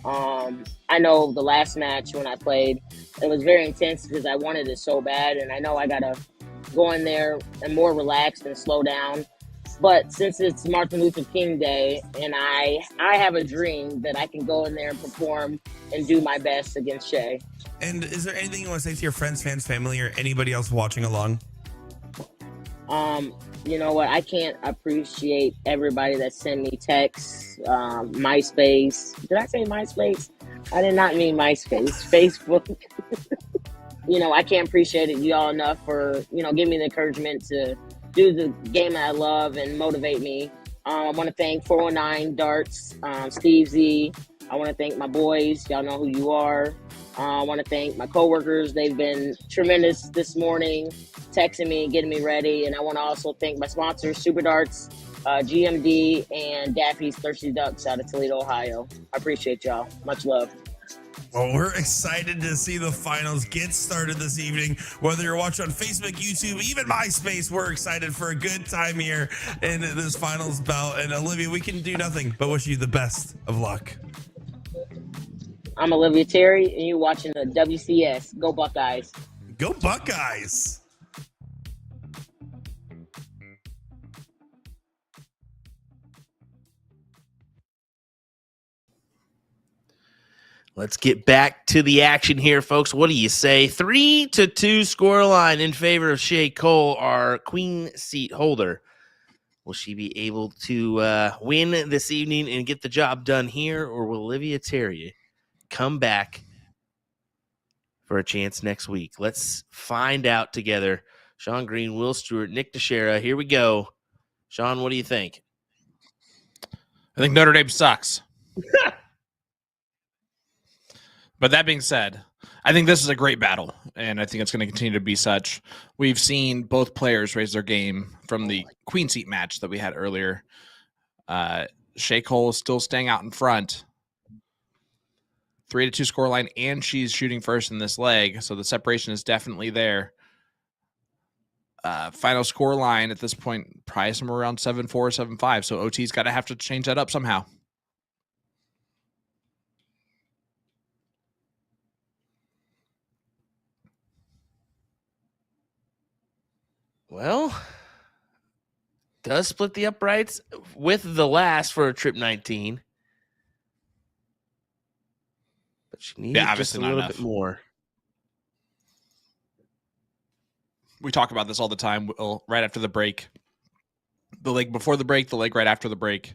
Speaker 6: I know the last match when I played, it was very intense because I wanted it so bad, and I know I gotta go in there and more relaxed and slow down. But since it's Martin Luther King Day, and I have a dream that I can go in there and perform and do my best against Shea.
Speaker 3: And is there anything you want to say to your friends, fans, family, or anybody else watching along?
Speaker 6: You know what? I can't appreciate everybody that sent me texts, MySpace. Did I say MySpace? I did not mean MySpace. Facebook. You know, I can't appreciate it y'all enough for, giving me the encouragement to do the game that I love and motivate me. I want to thank 419 Darts, Steve Z. I want to thank my boys. Y'all know who you are. I want to thank my coworkers. They've been tremendous this morning, texting me, getting me ready. And I want to also thank my sponsors, Super Darts, GMD, and Daffy's Thirsty Ducks out of Toledo, Ohio. I appreciate y'all. Much love.
Speaker 3: Well, we're excited to see the finals get started this evening. Whether you're watching on Facebook, YouTube, even MySpace, we're excited for a good time here in this finals bout. And Olivia, we can do nothing but wish you the best of luck.
Speaker 6: I'm Olivia Terry, and you're watching the WCS. Go Buckeyes.
Speaker 3: Go Buckeyes.
Speaker 1: Let's get back to the action here, folks. What do you say? 3-2 scoreline in favor of Shea Cole, our queen seat holder. Will she be able to win this evening and get the job done here, or will Olivia Terry come back for a chance next week? Let's find out together. Sean Green, Will Stewart, Nick Teixeira. Here we go. Sean, what do you think?
Speaker 2: I think Notre Dame sucks. But that being said, I think this is a great battle, and I think it's going to continue to be such. We've seen both players raise their game from the queen seat match that we had earlier. Shea Cole is still staying out in front. 3-2 scoreline, and she's shooting first in this leg, so the separation is definitely there. Final scoreline at this point, probably somewhere around 7-4, 7-5, so OT's got to have to change that up somehow.
Speaker 1: Well, does split the uprights with the last for a trip 19. But she needs just a little bit more.
Speaker 2: We talk about this all the time. Right after the break, the leg before the break, the leg right after the break,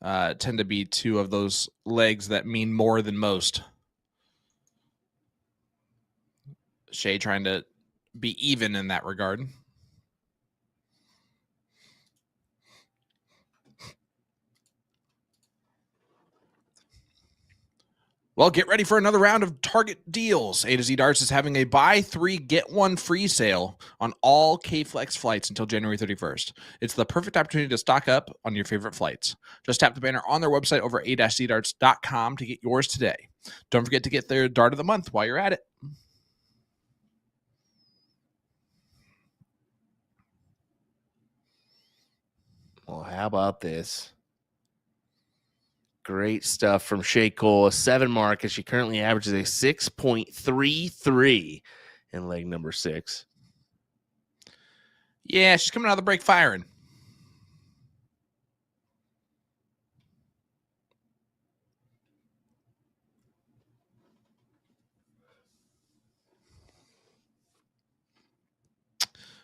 Speaker 2: tend to be two of those legs that mean more than most. Shea trying to be even in that regard. Well, get ready for another round of Target deals. A to Z Darts is having a buy 3, get 1 free sale on all K-Flex flights until January 31st. It's the perfect opportunity to stock up on your favorite flights. Just tap the banner on their website over a-zdarts.com to get yours today. Don't forget to get their Dart of the Month while you're at it.
Speaker 1: Well, how about this? Great stuff from Shea Cole. A 7 mark as she currently averages a 6.33 in leg number 6.
Speaker 2: Yeah, she's coming out of the break firing.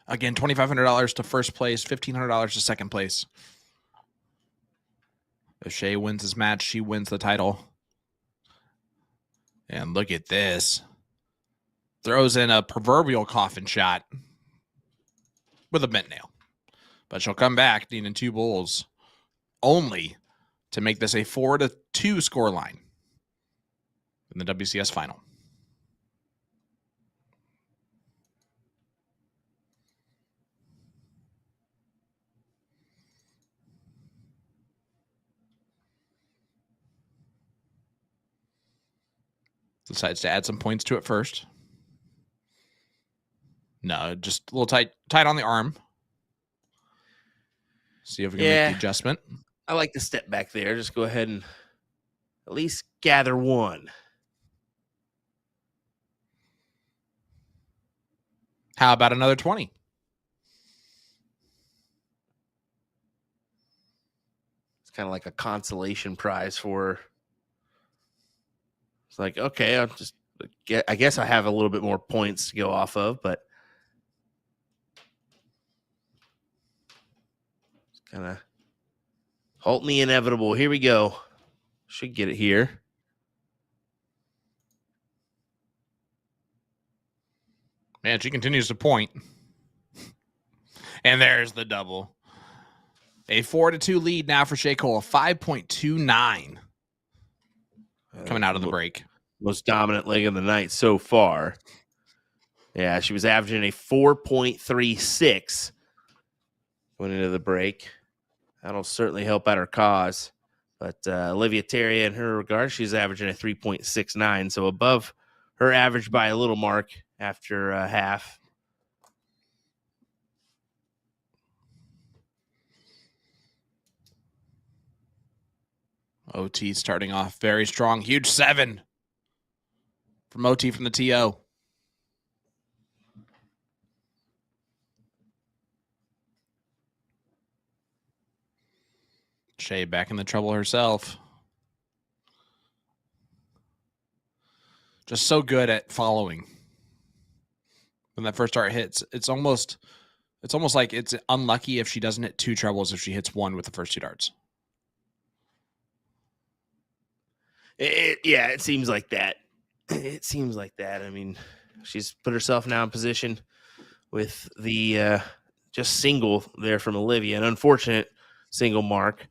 Speaker 2: Again, $2,500 to first place, $1,500 to second place. If Shea wins this match, she wins the title. And look at this. Throws in a proverbial coffin shot with a bent nail. But she'll come back needing 2 bulls only to make this a 4-2 scoreline in the WCS final. Decides to add some points to it first. No, just a little tight on the arm. See if we can make the adjustment.
Speaker 1: I like the step back there. Just go ahead and at least gather one.
Speaker 2: How about another 20?
Speaker 1: It's kind of like a consolation prize for her. It's like, okay, I guess I have a little bit more points to go off of, but it's kind of halting the inevitable. Here we go. Should get it here.
Speaker 2: Man, she continues to point. And there's the double. A 4-2 lead now for Shea Cole. 5.29 coming out of the break.
Speaker 1: Most dominant leg of the night so far. Yeah, she was averaging a 4.36 going into the break. That'll certainly help out her cause. But Olivia Terry, in her regard, she's averaging a 3.69, so above her average by a little mark after half.
Speaker 2: OT starting off very strong. Huge 7 from OT from the TO. Shea back in the trouble herself. Just so good at following. When that first dart hits, it's almost like it's unlucky if she doesn't hit 2 trebles if she hits 1 with the first 2 darts.
Speaker 1: It seems like that. It seems like that. I mean, she's put herself now in position with the just single there from Olivia, an unfortunate single mark.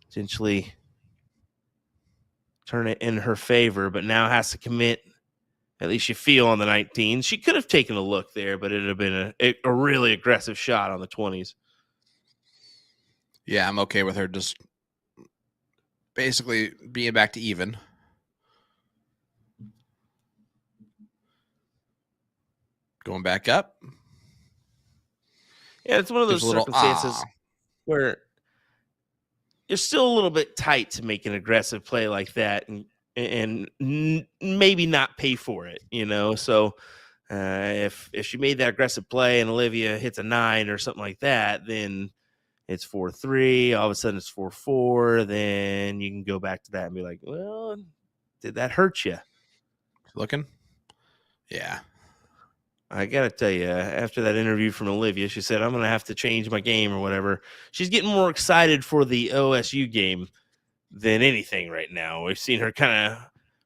Speaker 1: Essentially turn it in her favor, but now has to commit, at least you feel, on the 19. She could have taken a look there, but it would have been a really aggressive shot on the 20s.
Speaker 2: Yeah, I'm okay with her just basically being back to even. Going back up.
Speaker 1: Yeah, it's one of those circumstances where you're still a little bit tight to make an aggressive play like that and maybe not pay for it, you know? So if she made that aggressive play and Olivia hits a 9 or something like that, then it's 4-3. All of a sudden it's 4-4. Then you can go back to that and be like, well, did that hurt you?
Speaker 2: Looking? Yeah.
Speaker 1: I got to tell you, after that interview from Olivia, she said, I'm going to have to change my game or whatever. She's getting more excited for the OSU game than anything right now. We've seen her kind of,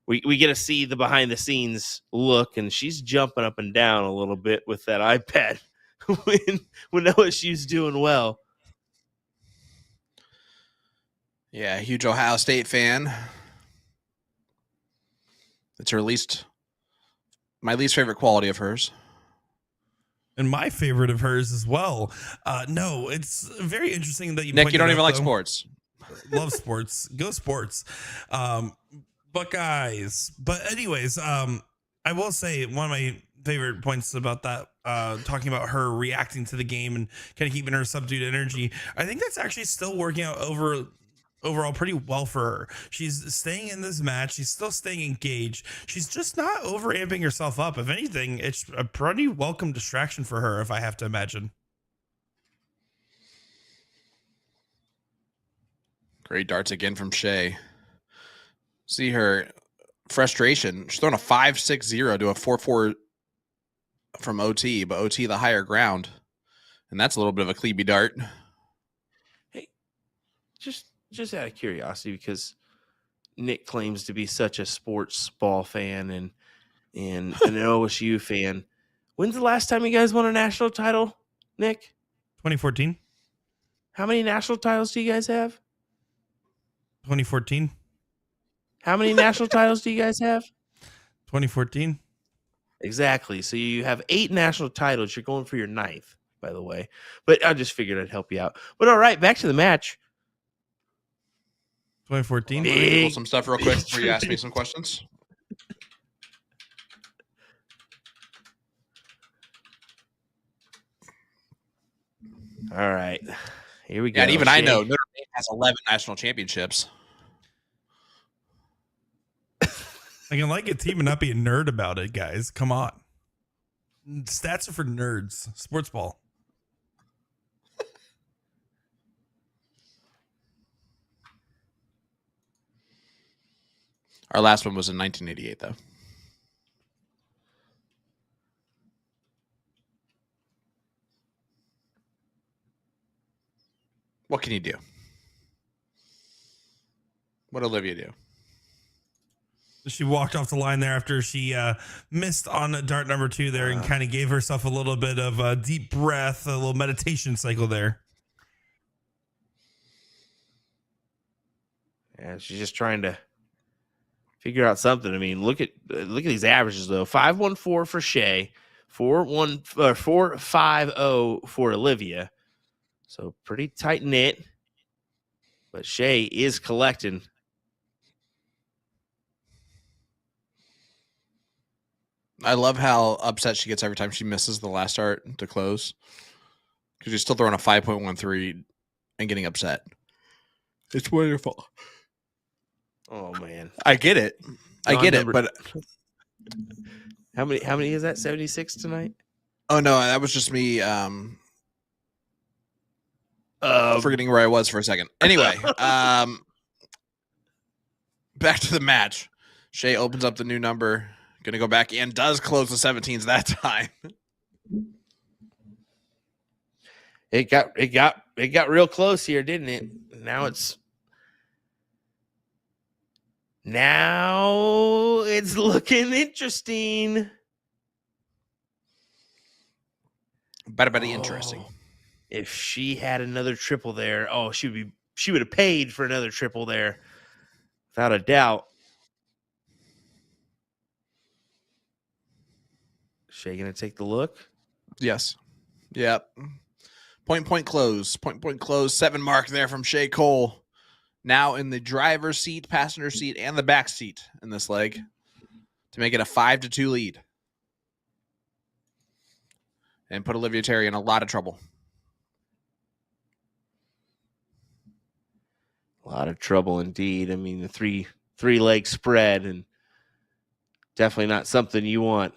Speaker 1: we get to see the behind the scenes look, and she's jumping up and down a little bit with that iPad when OSU's doing well.
Speaker 2: Yeah, huge Ohio State fan. It's my least favorite quality of hers.
Speaker 3: And my favorite of hers as well. No, it's very interesting that you.
Speaker 2: Nick, you don't even like
Speaker 3: though.
Speaker 2: sports.
Speaker 3: Love sports. Go sports. Buckeyes. But anyways, I will say one of my favorite points about that, talking about her reacting to the game and kind of keeping her subdued energy. I think that's actually still working out overall pretty well for her. She's staying in this match. She's still staying engaged. She's just not overamping herself up. If anything, it's a pretty welcome distraction for her, if I have to imagine.
Speaker 2: Great darts again from Shea. See her frustration. She's throwing a 5-6-0 to a 4-4 from OT, but OT the higher ground. And that's a little bit of a Klebe dart.
Speaker 1: Hey, just out of curiosity, because Nick claims to be such a sports ball fan and an OSU fan. When's the last time you guys won a national title, Nick?
Speaker 3: 2014.
Speaker 1: How many national titles do you guys have?
Speaker 3: 2014.
Speaker 1: How many national titles do you guys have?
Speaker 3: 2014.
Speaker 1: Exactly. So you have 8 national titles. You're going for your 9th, by the way. But I just figured I'd help you out. But all right, back to the match.
Speaker 3: 2014.
Speaker 2: Pull some stuff real quick before you ask me some questions.
Speaker 1: All right. Here we go.
Speaker 2: Yeah, and even I know
Speaker 1: Shea.
Speaker 2: Notre Dame has 11 national championships.
Speaker 3: I can like a team and not be a nerd about it, guys. Come on. Stats are for nerds. Sports ball.
Speaker 2: Our last one was in 1988, though. What can you do? What did Olivia do?
Speaker 3: She walked off the line there after she missed on dart number 2 there and kind of gave herself a little bit of a deep breath, a little meditation cycle there.
Speaker 1: Yeah, she's just trying to figure out something. I mean, look at these averages though. 514 for Shea, 450 for Olivia. So pretty tight knit. But Shea is collecting.
Speaker 2: I love how upset she gets every time she misses the last dart to close. Because she's still throwing a 5.13 and getting upset. It's wonderful.
Speaker 1: Oh man.
Speaker 2: I get it. But
Speaker 1: how many is that? 76 tonight?
Speaker 2: oh no, that was just me forgetting where I was for a second. Anyway, back to the match. Shea opens up the new number, gonna go back and does close the 17s that time.
Speaker 1: It got real close here, didn't it? Now it's looking interesting.
Speaker 2: Very interesting.
Speaker 1: If she had another triple there, she would have paid for another triple there, without a doubt. Shea gonna take the look.
Speaker 2: Yes. Yep. Point close. Point close. 7 mark there from Shea Cole. Now in the driver's seat, passenger seat, and the back seat in this leg to make it a 5-2 lead. And put Olivia Terry in a lot of trouble.
Speaker 1: A lot of trouble indeed. I mean, the three leg spread, and definitely not something you want.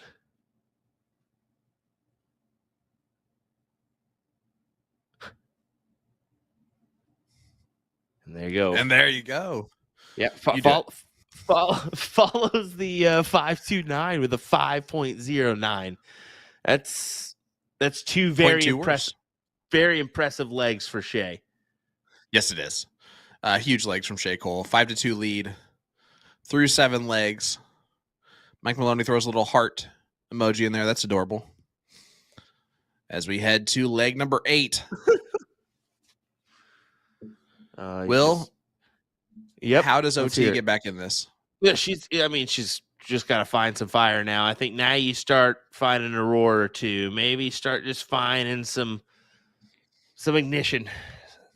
Speaker 1: And there you go.
Speaker 2: And there you go.
Speaker 1: Yeah, follows the 5.29 with a 5.09. That's two very impressive legs for Shea.
Speaker 2: Yes, it is. Huge legs from Shea Cole. 5-2 lead through 7 legs. Mike Maloney throws a little heart emoji in there. That's adorable. As we head to leg number 8. Will,
Speaker 1: yep.
Speaker 2: How does OT get back in this?
Speaker 1: Yeah, she's just got to find some fire now. I think now you start finding a roar or two. Maybe start just finding some ignition,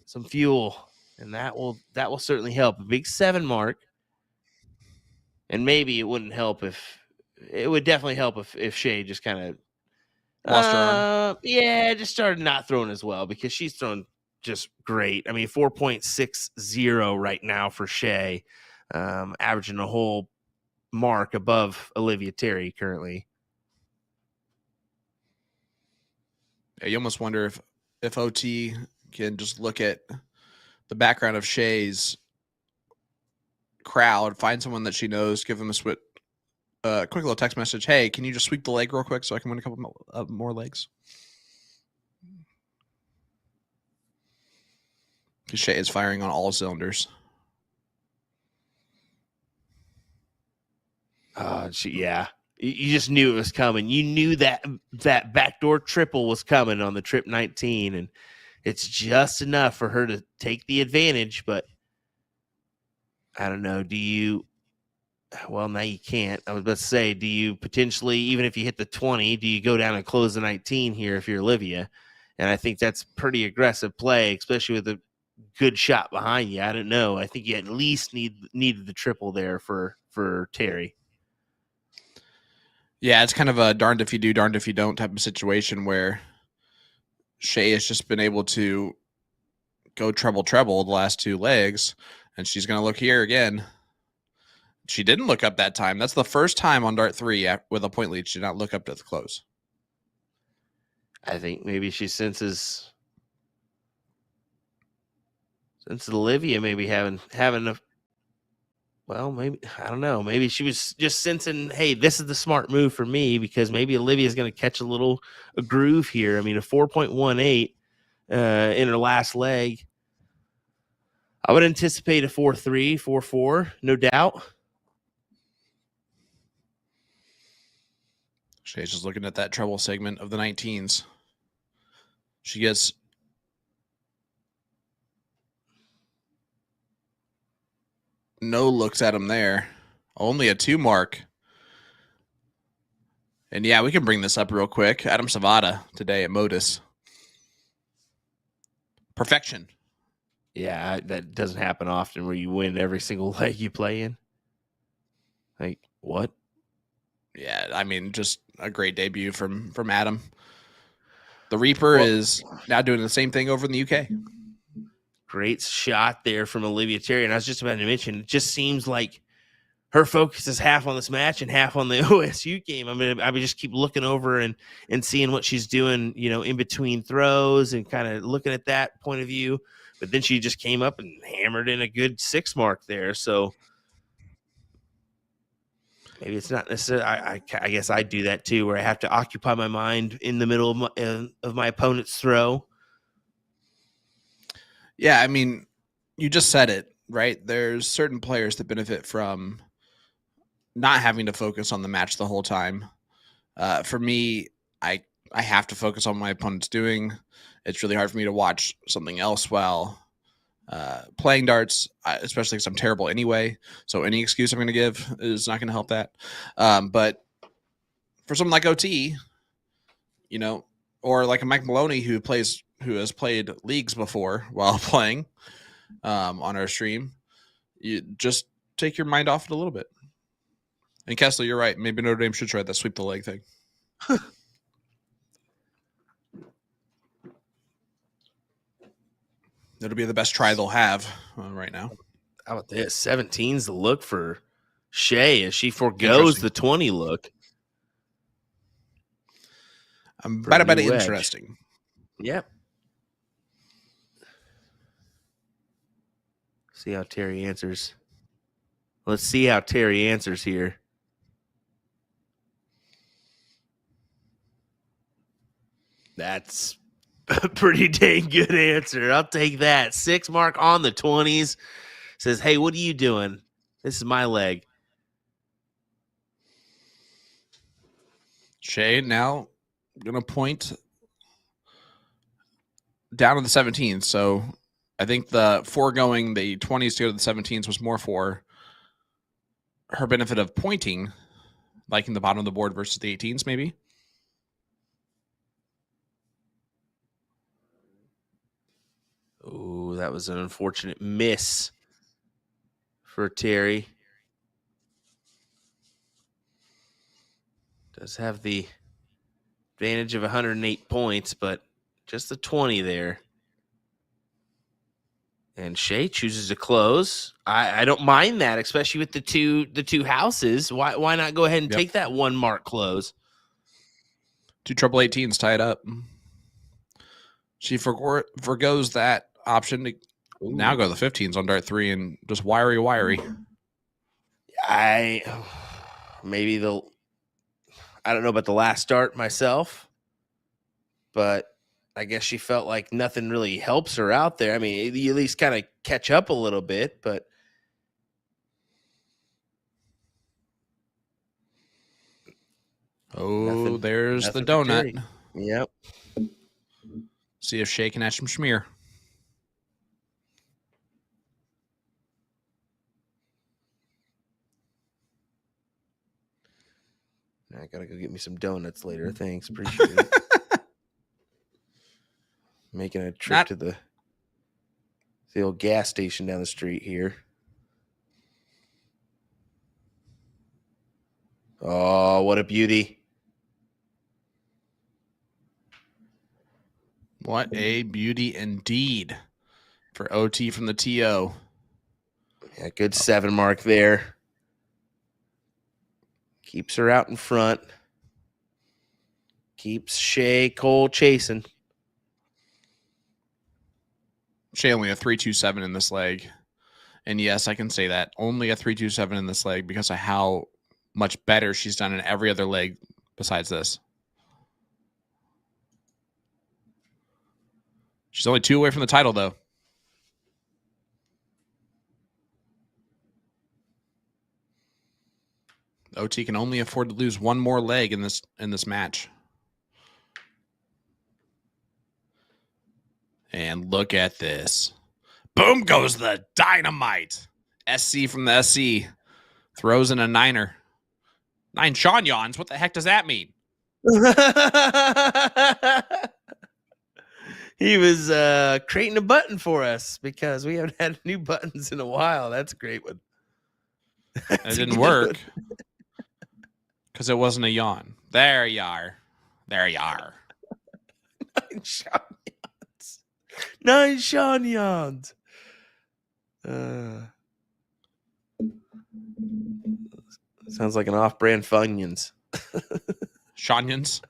Speaker 1: some fuel, and that will certainly help. A big 7 mark, and maybe it would definitely help if Shea just kind of
Speaker 2: lost her arm.
Speaker 1: Yeah, just started not throwing as well, because she's thrown just great. I mean, 4.60 right now for Shea, averaging a whole mark above Olivia Terry currently.
Speaker 2: Yeah, you almost wonder if OT can just look at the background of Shea's crowd, find someone that she knows, give them a quick little text message. Hey, can you just sweep the leg real quick so I can win a couple more legs? Because Shea is firing on all cylinders.
Speaker 1: Yeah. You just knew it was coming. You knew that backdoor triple was coming on the trip 19, and it's just enough for her to take the advantage. But I don't know. Well, now you can't. I was about to say, do you potentially, even if you hit the 20, do you go down and close the 19 here if you're Olivia? And I think that's pretty aggressive play, especially with a good shot behind you. I don't know. I think you at least needed the triple there for Terry.
Speaker 2: Yeah, it's kind of a darned if you do, darned if you don't type of situation where Shea has just been able to go treble the last 2 legs, and she's going to look here again. She didn't look up that time. That's the first time on Dart 3 with a point lead she did not look up to the close.
Speaker 1: I think maybe she senses Olivia maybe having a, well, maybe, I don't know. Maybe she was just sensing, hey, this is the smart move for me, because maybe Olivia is going to catch a groove here. I mean, a 4.18 in her last leg. I would anticipate a 4-3, 4-4, no doubt.
Speaker 2: Shea's just looking at that treble segment of the 19s. She gets no looks at him there. Only a 2 mark. And yeah, we can bring this up real quick. Adam Savada today at Modus. Perfection.
Speaker 1: Yeah, that doesn't happen often where you win every single leg you play in. Like, what?
Speaker 2: Yeah, I mean, just a great debut from Adam. The Reaper is now doing the same thing over in the UK.
Speaker 1: Great shot there from Olivia Terry. And I was just about to mention, it just seems like her focus is half on this match and half on the OSU game. I mean, I would just keep looking over and seeing what she's doing, in between throws and kind of looking at that point of view. But then she just came up and hammered in a good 6 mark there. So maybe it's not necessarily, I guess I do that too, where I have to occupy my mind in the middle of my opponent's throw.
Speaker 2: Yeah, I mean, you just said it, right? There's certain players that benefit from not having to focus on the match the whole time. For me, I have to focus on what my opponent's doing. It's really hard for me to watch something else while playing darts, especially because I'm terrible anyway. So any excuse I'm going to give is not going to help that. But for someone like OT, or like a Mike Maloney who has played leagues before while playing on our stream, you just take your mind off it a little bit. And Kessler, you're right. Maybe Notre Dame should try that sweep the leg thing. It'll be the best try they'll have right now.
Speaker 1: How about this? 17's the look for Shea as she forgoes the 20 look.
Speaker 2: About interesting.
Speaker 1: Yep. See how Terry answers. Let's see how Terry answers here. That's a pretty dang good answer. I'll take that. 6 mark on the 20s. Says, hey, what are you doing? This is my leg.
Speaker 2: Shea now going to point down to the 17s. So I think the foregoing the 20s to go to the 17s was more for her benefit of pointing, liking the bottom of the board versus the 18s, maybe.
Speaker 1: Oh, that was an unfortunate miss for Terry. Does have the advantage of 108 points, but just the 20 there. And Shea chooses to close. I don't mind that, especially with the two houses. Why not go ahead and take that 1 mark close?
Speaker 2: 2 treble 18s tied up. She forgoes that option to now go to the 15s on Dart 3 and just wiry.
Speaker 1: I don't know about the last start myself, but I guess she felt like nothing really helps her out there. I mean, you at least kind of catch up a little bit, but
Speaker 2: there's the donut.
Speaker 1: Yep.
Speaker 2: See if Shea can add some schmear.
Speaker 1: I gotta go get me some donuts later. Thanks, appreciate it. Making a trip to the old gas station down the street here. Oh, what a beauty.
Speaker 2: What a beauty indeed for OT from the TO.
Speaker 1: Yeah, good 7 mark there. Keeps her out in front. Keeps Shea Cole chasing.
Speaker 2: Shea only a 3.27 in this leg. And yes, I can say that. Only a 3.27 in this leg because of how much better she's done in every other leg besides this. She's only 2 away from the title, though. OT can only afford to lose 1 more leg in this match. And look at this. Boom goes the dynamite. SC from the SC. Throws in a 9er. 9 Sean yawns. What the heck does that mean?
Speaker 1: He was creating a button for us because we haven't had new buttons in a while. That's a great one.
Speaker 2: It didn't work because it wasn't a yawn. There you are. There you are.
Speaker 1: 9 Sean yawns. 9 Sean yawns. Sounds like an off-brand Funyuns.
Speaker 2: Shanyans.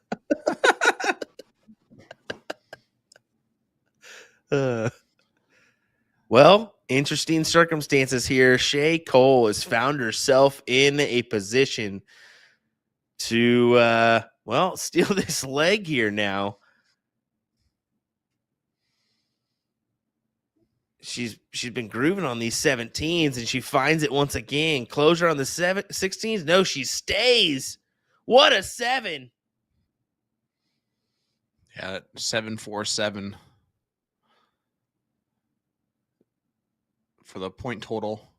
Speaker 1: Well, interesting circumstances here. Shea Cole has found herself in a position to, steal this leg here now. She's been grooving on these 17s, and she finds it once again. Closure on the 16s. No, she stays. What a 7.
Speaker 2: Yeah, 7.47 for the point total.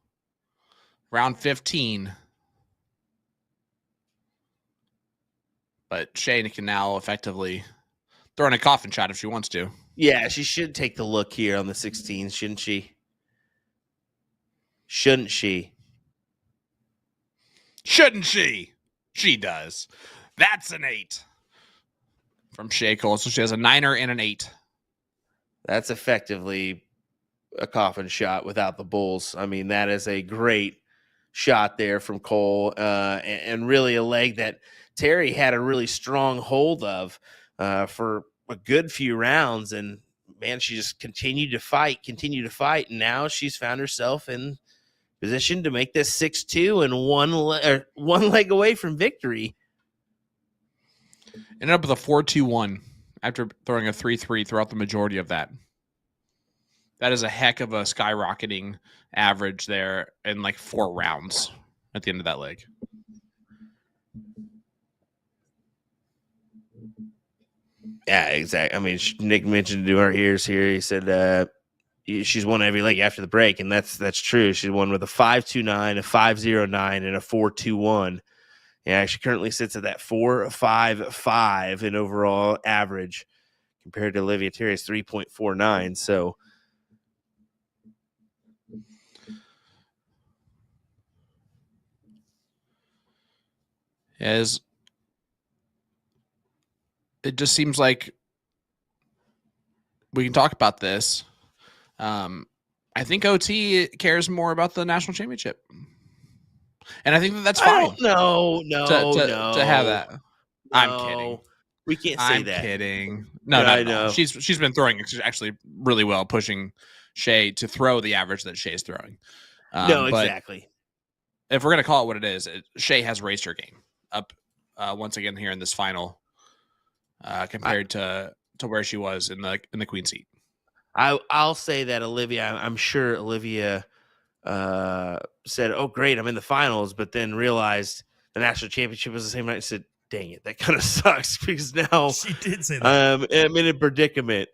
Speaker 2: Round 15. But Shea can now effectively throw in a coffin shot if she wants to.
Speaker 1: Yeah, she should take the look here on the 16s, shouldn't she? Shouldn't she?
Speaker 2: Shouldn't she? She does. That's an 8 from Shea Cole. So she has a 9er and an 8.
Speaker 1: That's effectively a coffin shot without the bulls. I mean, that is a great shot there from Cole, and really a leg that Terry had a really strong hold of for a good few rounds. And man, she just continued to fight. And now she's found herself in position to make this 6-2 and one leg away from victory.
Speaker 2: Ended up with a 4-2-1 after throwing a 3-3 throughout the majority of that. That is a heck of a skyrocketing average there in like 4 rounds at the end of that leg.
Speaker 1: Yeah, exactly. I mean, Nick mentioned to our ears here. He said she's won every leg after the break, and that's true. She won with a 5.29, a 5.09, and a 4.21. Yeah, she currently sits at that 4.55 in overall average compared to Olivia Terry's 3.49. So,
Speaker 2: as it just seems like we can talk about this. I think OT cares more about the national championship, and I think that's fine.
Speaker 1: No,
Speaker 2: to have that.
Speaker 1: No,
Speaker 2: I'm kidding.
Speaker 1: We can't say
Speaker 2: I'm
Speaker 1: that.
Speaker 2: kidding. No,
Speaker 1: Yeah,
Speaker 2: not
Speaker 1: I
Speaker 2: at all.
Speaker 1: know.
Speaker 2: She's been throwing actually really well, pushing Shea to throw the average that Shea's throwing.
Speaker 1: No,
Speaker 2: but
Speaker 1: exactly.
Speaker 2: if we're gonna call it what it is, Shea has raised her game up once again here in this final, compared to where she was in the queen seat.
Speaker 1: I'll say that Olivia. I'm sure Olivia said, "Oh, great, I'm in the finals," but then realized the national championship was the same night. And said, "Dang it, that kind of sucks because now
Speaker 3: She did say that.
Speaker 1: I'm in a predicament."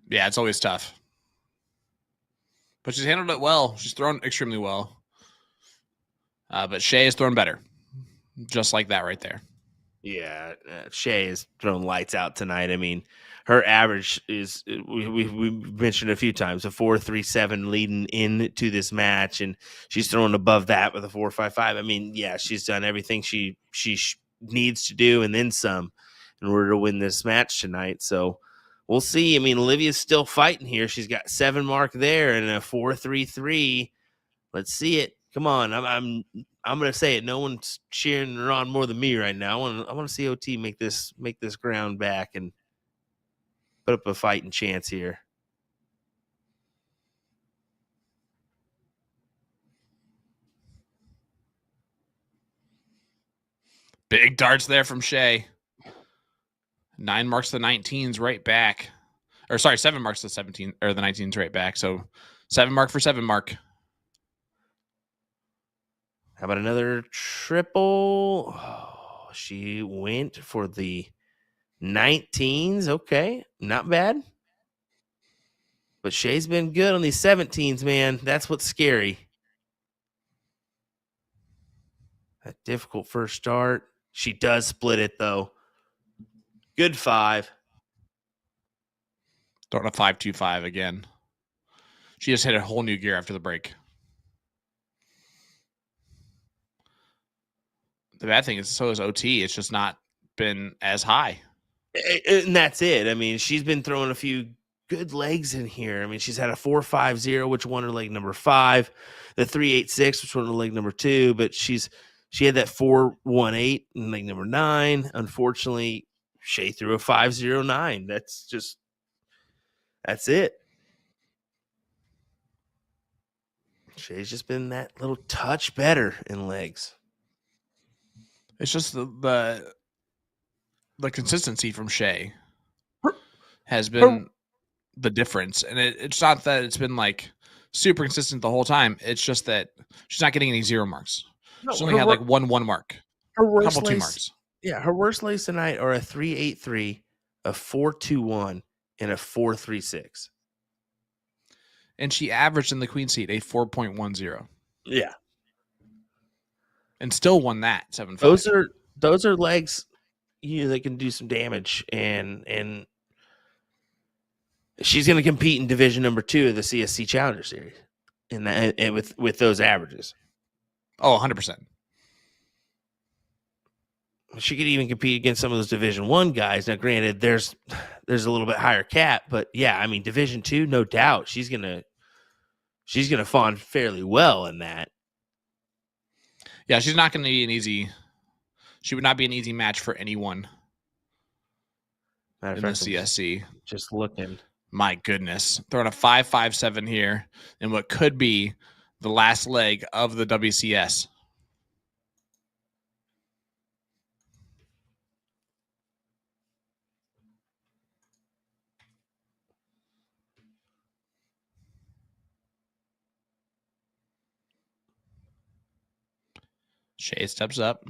Speaker 2: Yeah, it's always tough, but she's handled it well. She's thrown extremely well, but Shea has thrown better, just like that right there.
Speaker 1: Yeah, Shea has thrown lights out tonight. I mean, her average is we mentioned a few times a 4.37 leading into this match, and she's thrown above that with a 4.55. I mean, yeah, she's done everything she needs to do and then some. in order to win this match tonight. So we'll see. I mean, Olivia's still fighting here. She's got 7 mark there and a 4.33. Let's see it. Come on. I'm gonna say it. No one's cheering her on more than me right now. I want to see OT make this ground back and put up a fighting chance here.
Speaker 2: Big darts there from Shea. 9 marks to the 19s right back. Or sorry, 7 marks to the 17 or the 19s right back. So 7 mark for 7 mark.
Speaker 1: How about another triple? Oh, she went for the 19s. Okay, not bad. But Shea's been good on these 17s, man. That's what's scary. A difficult first start. She does split it, though. Good 5.
Speaker 2: Throwing a 5.25 again. She just hit a whole new gear after the break. The bad thing is, so is OT. It's just not been as high.
Speaker 1: And that's it. I mean, she's been throwing a few good legs in here. I mean, she's had a 4.50, which won her leg number 5, the 3.86, which won her leg number 2, but she had that 4.18 in leg number 9. Unfortunately, Shea threw a 5.09. That's it. Shea's just been that little touch better in legs.
Speaker 2: It's just the consistency from Shea has been the difference. And it's not that it's been like super consistent the whole time. It's just that she's not getting any 0 marks. She's only had like 1 mark.
Speaker 1: Her
Speaker 2: A
Speaker 1: worst
Speaker 2: couple 2
Speaker 1: legs,
Speaker 2: marks.
Speaker 1: Yeah, her worst legs tonight are a 3.83, a 4.21, and a 4.36.
Speaker 2: And she averaged in the queen seat a 4.10.
Speaker 1: Yeah.
Speaker 2: And still won that 7.5.
Speaker 1: Those are legs that can do some damage, and she's going to compete in division number 2 of the CSC Challenger Series in that, and with those averages.
Speaker 2: Oh, 100%.
Speaker 1: She could even compete against some of those Division 1 guys. Now, granted, there's a little bit higher cap, but yeah, I mean, Division 2, no doubt, she's gonna fawn fairly well in that.
Speaker 2: Yeah, she's not going to be an easy. She would not be an easy match for anyone
Speaker 1: Matter
Speaker 2: in
Speaker 1: of
Speaker 2: the
Speaker 1: fact,
Speaker 2: CSC.
Speaker 1: Just looking.
Speaker 2: My goodness. Throwing a 5.57 here in what could be the last leg of the WCS. Shea steps up.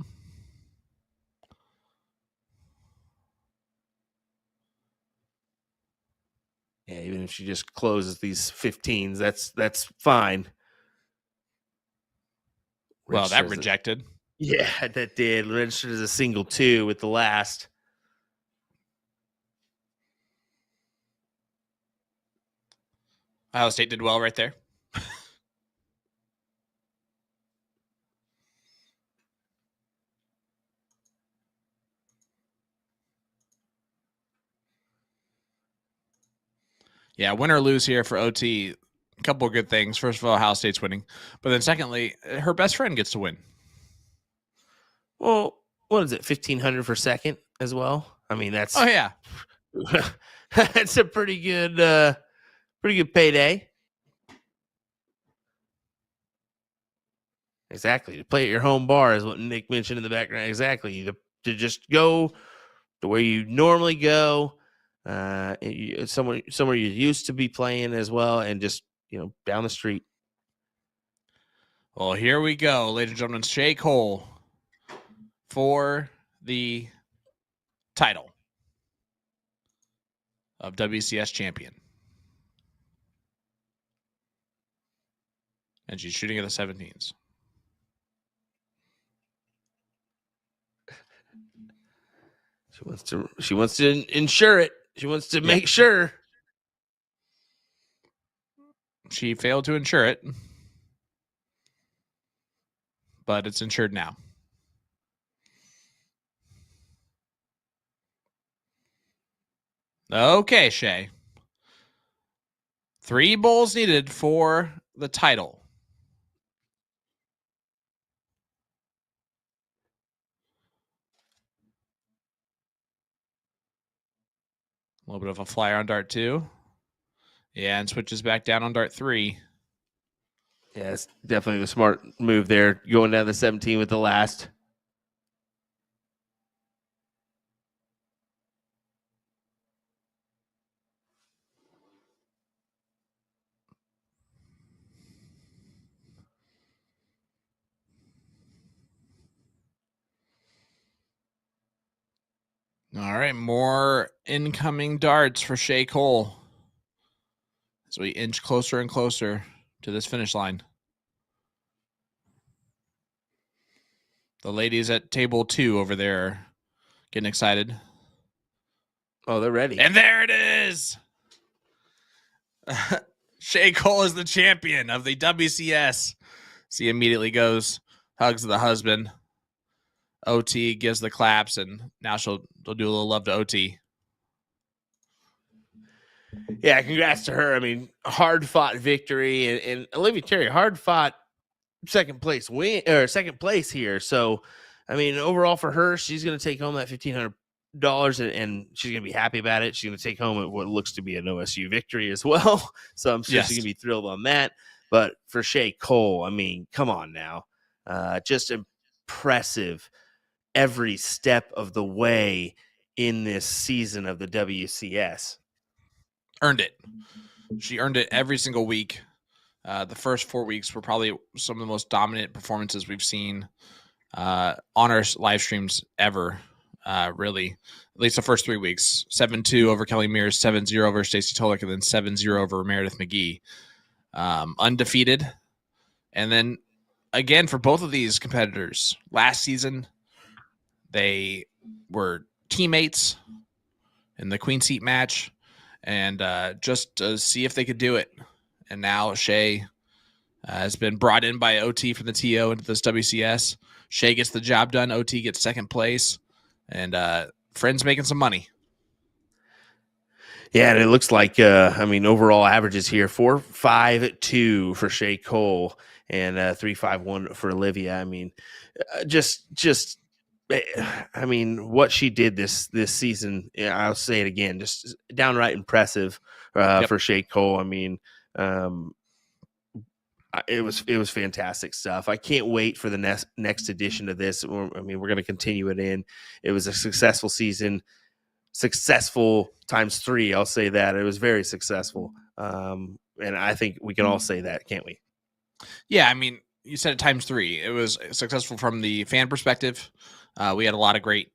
Speaker 1: Yeah, even if she just closes these 15s, that's fine.
Speaker 2: Well, that
Speaker 1: Registers
Speaker 2: rejected.
Speaker 1: Yeah, that did. Registered as a single 2 with the last.
Speaker 2: Ohio State did well right there. Yeah, win or lose here for OT. A couple of good things. First of all, Ohio State's winning. But then secondly, her best friend gets to win.
Speaker 1: Well, what is it? 1,500 for second as well. I mean, that's
Speaker 2: Oh, yeah.
Speaker 1: that's a pretty good payday. Exactly. To play at your home bar is what Nick mentioned in the background. Exactly. To just go to where you normally go, somewhere you used to be playing as well, and just down the street.
Speaker 2: Well, here we go, ladies and gentlemen. Shea Cole for the title of WCS champion. And she's shooting at the 17s.
Speaker 1: She wants to ensure it. She wants to make sure.
Speaker 2: She failed to ensure it, but it's insured now. Okay, Shea. 3 bowls needed for the title. A little bit of a flyer on dart 2. Yeah, and switches back down on dart 3.
Speaker 1: Yeah, it's definitely the smart move there, going down to 17 with the last.
Speaker 2: All right, more incoming darts for Shea Cole as we inch closer and closer to this finish line. The ladies at table 2 over there are getting excited.
Speaker 1: Oh, they're ready.
Speaker 2: And there it is. Shea Cole is the champion of the WCS. She immediately goes, hugs the husband. OT gives the claps, and now she'll do a little love to OT.
Speaker 1: Yeah, congrats to her. I mean, hard fought victory, and Olivia Terry, hard fought second place here. So, I mean, overall for her, she's going to take home that $1,500, and she's going to be happy about it. She's going to take home what looks to be an OSU victory as well. So I'm sure she's going to be thrilled on that. But for Shea Cole, I mean, come on now, just impressive every step of the way in this season of the WCS.
Speaker 2: Earned it. She earned it every single week. The first 4 weeks were probably some of the most dominant performances we've seen on our live streams ever. Really, at least the first 3 weeks. 7-2 over Kelly Mears, 7-0 over Stacey Tolick, and then 7-0 over Meredith McGee. Undefeated. And then again, for both of these competitors, last season, they were teammates in the Queen Seat match, and just to see if they could do it. And now Shea has been brought in by OT from the TO into this WCS. Shea gets the job done. OT gets second place, and Friends making some money.
Speaker 1: Yeah, and it looks like, overall averages here, 4.52 for Shea Cole and 3.51 for Olivia. I mean, what she did this season, I'll say it again, just downright impressive for Shea Cole. I mean, it was fantastic stuff. I can't wait for the next edition of this. I mean, we're going to continue it in. It was a successful season. Successful times 3. I'll say that it was very successful. And I think we can all say that, can't we?
Speaker 2: Yeah. I mean, you said it times 3. It was successful from the fan perspective. We had a lot of great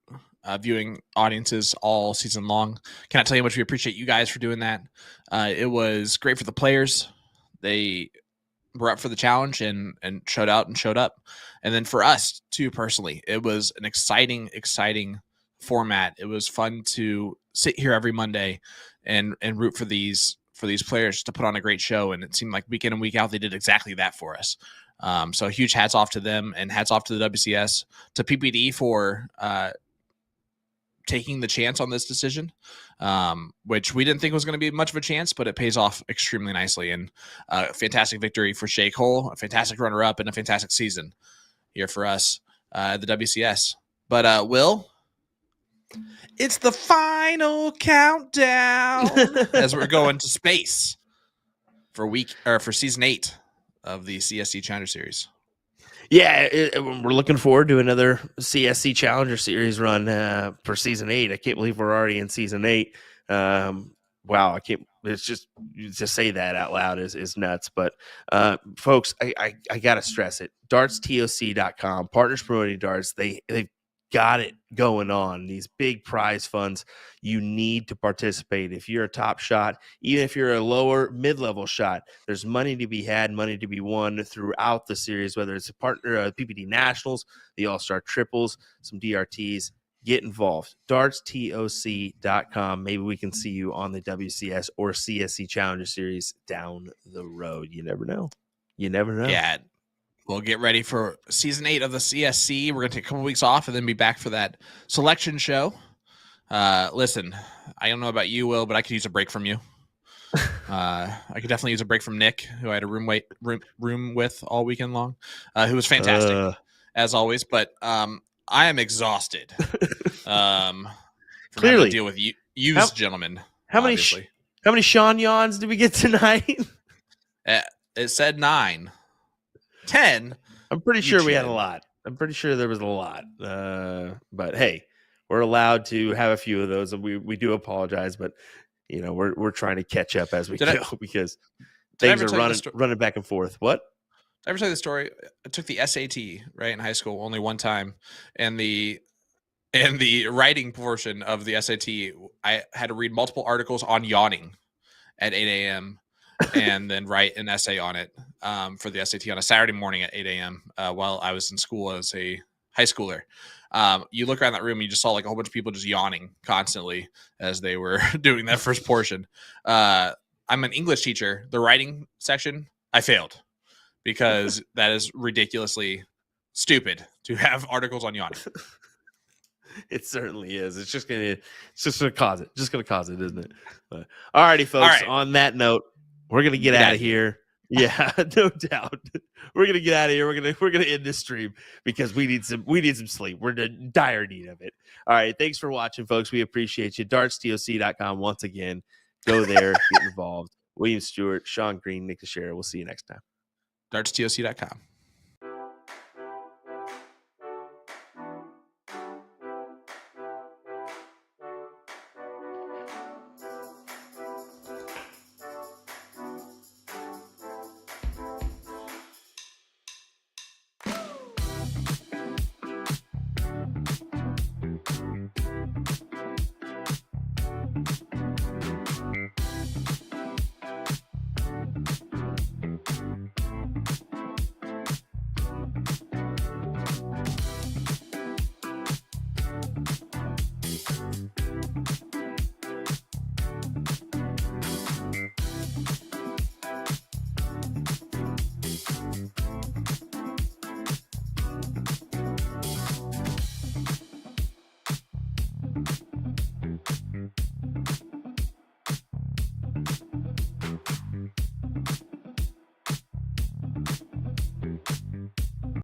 Speaker 2: viewing audiences all season long. Cannot tell you how much we appreciate you guys for doing that. It was great for the players. They were up for the challenge and showed out and showed up. And then for us too, personally, it was an exciting format. It was fun to sit here every Monday and root for these players to put on a great show. And it seemed like week in and week out, they did exactly that for us. So huge hats off to them, and hats off to the WCS, to PPD for taking the chance on this decision, which we didn't think was going to be much of a chance, but it pays off extremely nicely. And a fantastic victory for Shea Cole, a fantastic runner-up, and a fantastic season here for us at the WCS. But Will, it's the final countdown as we're going to space for season 8 of the CSC Challenger Series.
Speaker 1: Yeah, we're looking forward to another CSC Challenger Series run for season 8. I can't believe we're already in season 8. Wow, I can't. It's just to say that out loud is nuts. But folks, I gotta stress it. DartsTOC.com, partners promoting darts. They've got it going on. These big prize funds. You need to participate. If you're a top shot, even if you're a lower mid-level shot, there's money to be had, money to be won throughout the series, whether it's a partner, PPD Nationals, the All-Star Triples, some DRTs. Get involved. DartsTOC.com. Maybe we can see you on the WCS or CSC Challenger Series down the road. You never know. You never know.
Speaker 2: Yeah. We'll get ready for season 8 of the CSC. We're going to take a couple weeks off and then be back for that selection show. Listen, I don't know about you, Will, but I could use a break from you. I could definitely use a break from Nick, who I had a room with all weekend long, who was fantastic as always. But I am exhausted from having
Speaker 1: Clearly.
Speaker 2: to deal with you gentlemen.
Speaker 1: How many Sean yawns did we get tonight?
Speaker 2: It said 9, 10.
Speaker 1: I'm pretty sure we had a lot. I'm pretty sure there was a lot. But hey, we're allowed to have a few of those, and we do apologize, but we're trying to catch up as we go because things are running back and forth. What?
Speaker 2: Did I ever tell you the story? I took the SAT right in high school only one time, and the writing portion of the SAT, I had to read multiple articles on yawning at 8 a.m. and then write an essay on it for the SAT on a Saturday morning at 8 a.m. While I was in school as a high schooler. You look around that room and you just saw like a whole bunch of people just yawning constantly as they were doing that first portion. I'm an English teacher. The writing section, I failed because that is ridiculously stupid to have articles on yawning.
Speaker 1: It certainly is. It's just gonna cause it. Just gonna cause it, isn't it? But, all righty, folks. All right. On that note, we're gonna get out of here. Yeah, no doubt. We're gonna get out of here. We're gonna end this stream because we need some sleep. We're in dire need of it. All right, thanks for watching, folks. We appreciate you. DartsTOC.com once again. Go there, get involved. William Stewart, Sean Green, Nick Teixeira. We'll see you next time.
Speaker 2: DartsTOC.com.